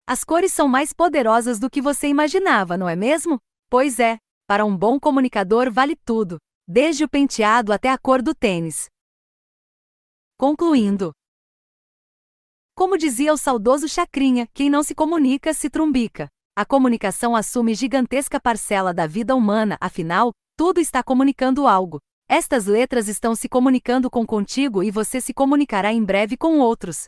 As cores são mais poderosas do que você imaginava, não é mesmo? Pois é, para um bom comunicador vale tudo, desde o penteado até a cor do tênis. Concluindo. Como dizia o saudoso Chacrinha, quem não se comunica se trumbica. A comunicação assume gigantesca parcela da vida humana, afinal, tudo está comunicando algo. Estas letras estão se comunicando contigo e você se comunicará em breve com outros.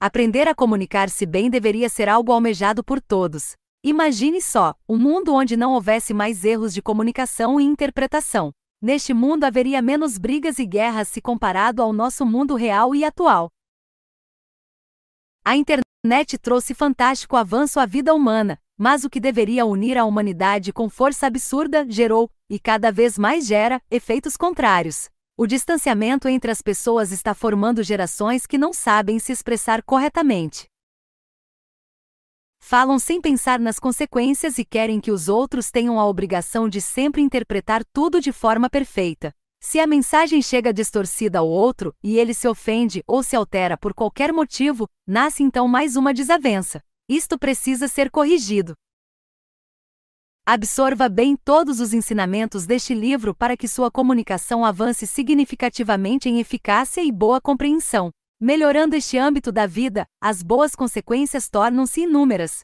Aprender a comunicar-se bem deveria ser algo almejado por todos. Imagine só, um mundo onde não houvesse mais erros de comunicação e interpretação. Neste mundo haveria menos brigas e guerras se comparado ao nosso mundo real e atual. A internet trouxe fantástico avanço à vida humana, mas o que deveria unir a humanidade com força absurda gerou, e cada vez mais gera, efeitos contrários. O distanciamento entre as pessoas está formando gerações que não sabem se expressar corretamente. Falam sem pensar nas consequências e querem que os outros tenham a obrigação de sempre interpretar tudo de forma perfeita. Se a mensagem chega distorcida ao outro, e ele se ofende ou se altera por qualquer motivo, nasce então mais uma desavença. Isto precisa ser corrigido. Absorva bem todos os ensinamentos deste livro para que sua comunicação avance significativamente em eficácia e boa compreensão. Melhorando este âmbito da vida, as boas consequências tornam-se inúmeras.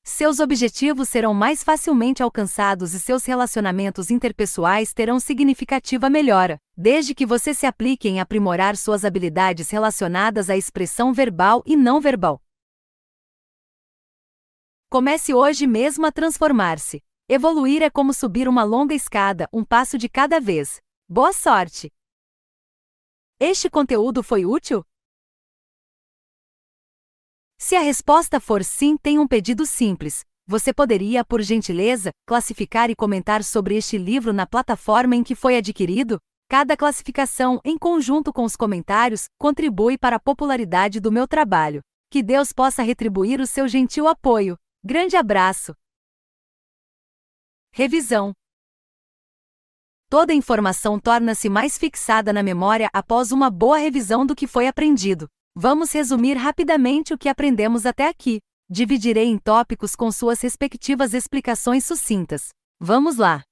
Seus objetivos serão mais facilmente alcançados e seus relacionamentos interpessoais terão significativa melhora, desde que você se aplique em aprimorar suas habilidades relacionadas à expressão verbal e não verbal. Comece hoje mesmo a transformar-se. Evoluir é como subir uma longa escada, um passo de cada vez. Boa sorte! Este conteúdo foi útil? Se a resposta for sim, tem um pedido simples. Você poderia, por gentileza, classificar e comentar sobre este livro na plataforma em que foi adquirido? Cada classificação, em conjunto com os comentários, contribui para a popularidade do meu trabalho. Que Deus possa retribuir o seu gentil apoio. Grande abraço! Revisão. Toda informação torna-se mais fixada na memória após uma boa revisão do que foi aprendido. Vamos resumir rapidamente o que aprendemos até aqui. Dividirei em tópicos com suas respectivas explicações sucintas. Vamos lá!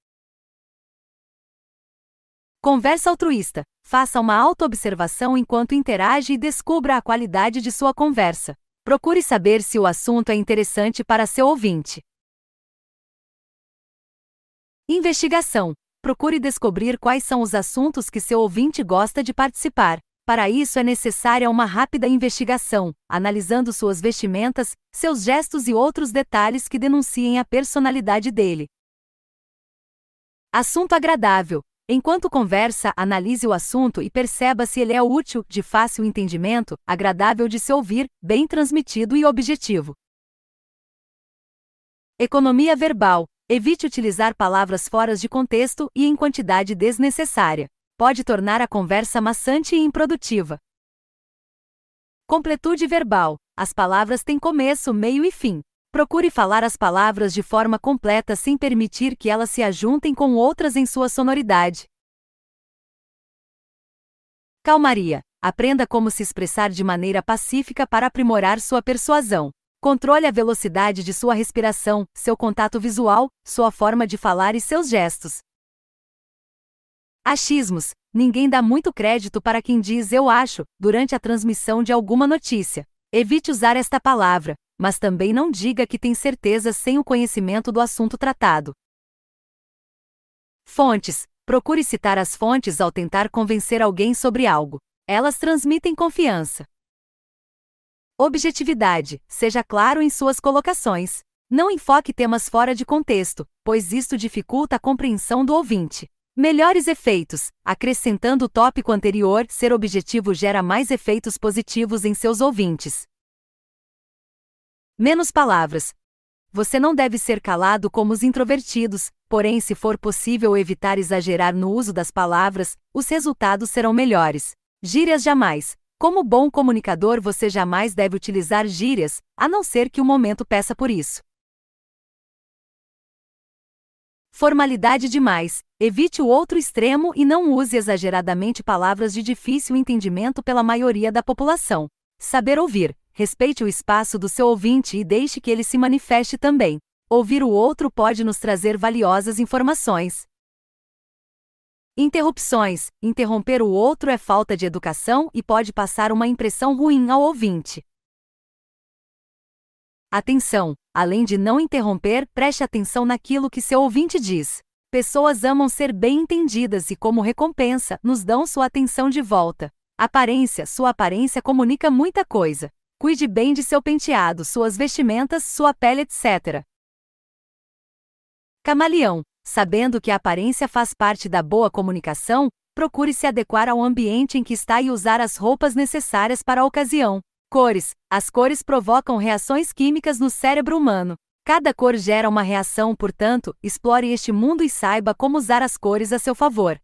Conversa altruísta. Faça uma autoobservação enquanto interage e descubra a qualidade de sua conversa. Procure saber se o assunto é interessante para seu ouvinte. Investigação. Procure descobrir quais são os assuntos que seu ouvinte gosta de participar. Para isso é necessária uma rápida investigação, analisando suas vestimentas, seus gestos e outros detalhes que denunciem a personalidade dele. Assunto agradável. Enquanto conversa, analise o assunto e perceba se ele é útil, de fácil entendimento, agradável de se ouvir, bem transmitido e objetivo. Economia verbal. Evite utilizar palavras fora de contexto e em quantidade desnecessária. Pode tornar a conversa maçante e improdutiva. Completude verbal. As palavras têm começo, meio e fim. Procure falar as palavras de forma completa sem permitir que elas se ajuntem com outras em sua sonoridade. Calmaria. Aprenda como se expressar de maneira pacífica para aprimorar sua persuasão. Controle a velocidade de sua respiração, seu contato visual, sua forma de falar e seus gestos. Achismos. Ninguém dá muito crédito para quem diz "eu acho" durante a transmissão de alguma notícia. Evite usar esta palavra, mas também não diga que tem certeza sem o conhecimento do assunto tratado. Fontes. Procure citar as fontes ao tentar convencer alguém sobre algo. Elas transmitem confiança. Objetividade. Seja claro em suas colocações. Não enfoque temas fora de contexto, pois isto dificulta a compreensão do ouvinte. Melhores efeitos. Acrescentando o tópico anterior, ser objetivo gera mais efeitos positivos em seus ouvintes. Menos palavras. Você não deve ser calado como os introvertidos, porém, se for possível evitar exagerar no uso das palavras, os resultados serão melhores. Gírias jamais. Como bom comunicador, você jamais deve utilizar gírias, a não ser que o momento peça por isso. Formalidade demais. Evite o outro extremo e não use exageradamente palavras de difícil entendimento pela maioria da população. Saber ouvir. Respeite o espaço do seu ouvinte e deixe que ele se manifeste também. Ouvir o outro pode nos trazer valiosas informações. Interrupções. Interromper o outro é falta de educação e pode passar uma impressão ruim ao ouvinte. Atenção! Além de não interromper, preste atenção naquilo que seu ouvinte diz. Pessoas amam ser bem entendidas e, como recompensa, nos dão sua atenção de volta. Aparência. Sua aparência comunica muita coisa. Cuide bem de seu penteado, suas vestimentas, sua pele, etc. Camaleão. Sabendo que a aparência faz parte da boa comunicação, procure se adequar ao ambiente em que está e usar as roupas necessárias para a ocasião. Cores. As cores provocam reações químicas no cérebro humano. Cada cor gera uma reação, portanto, explore este mundo e saiba como usar as cores a seu favor.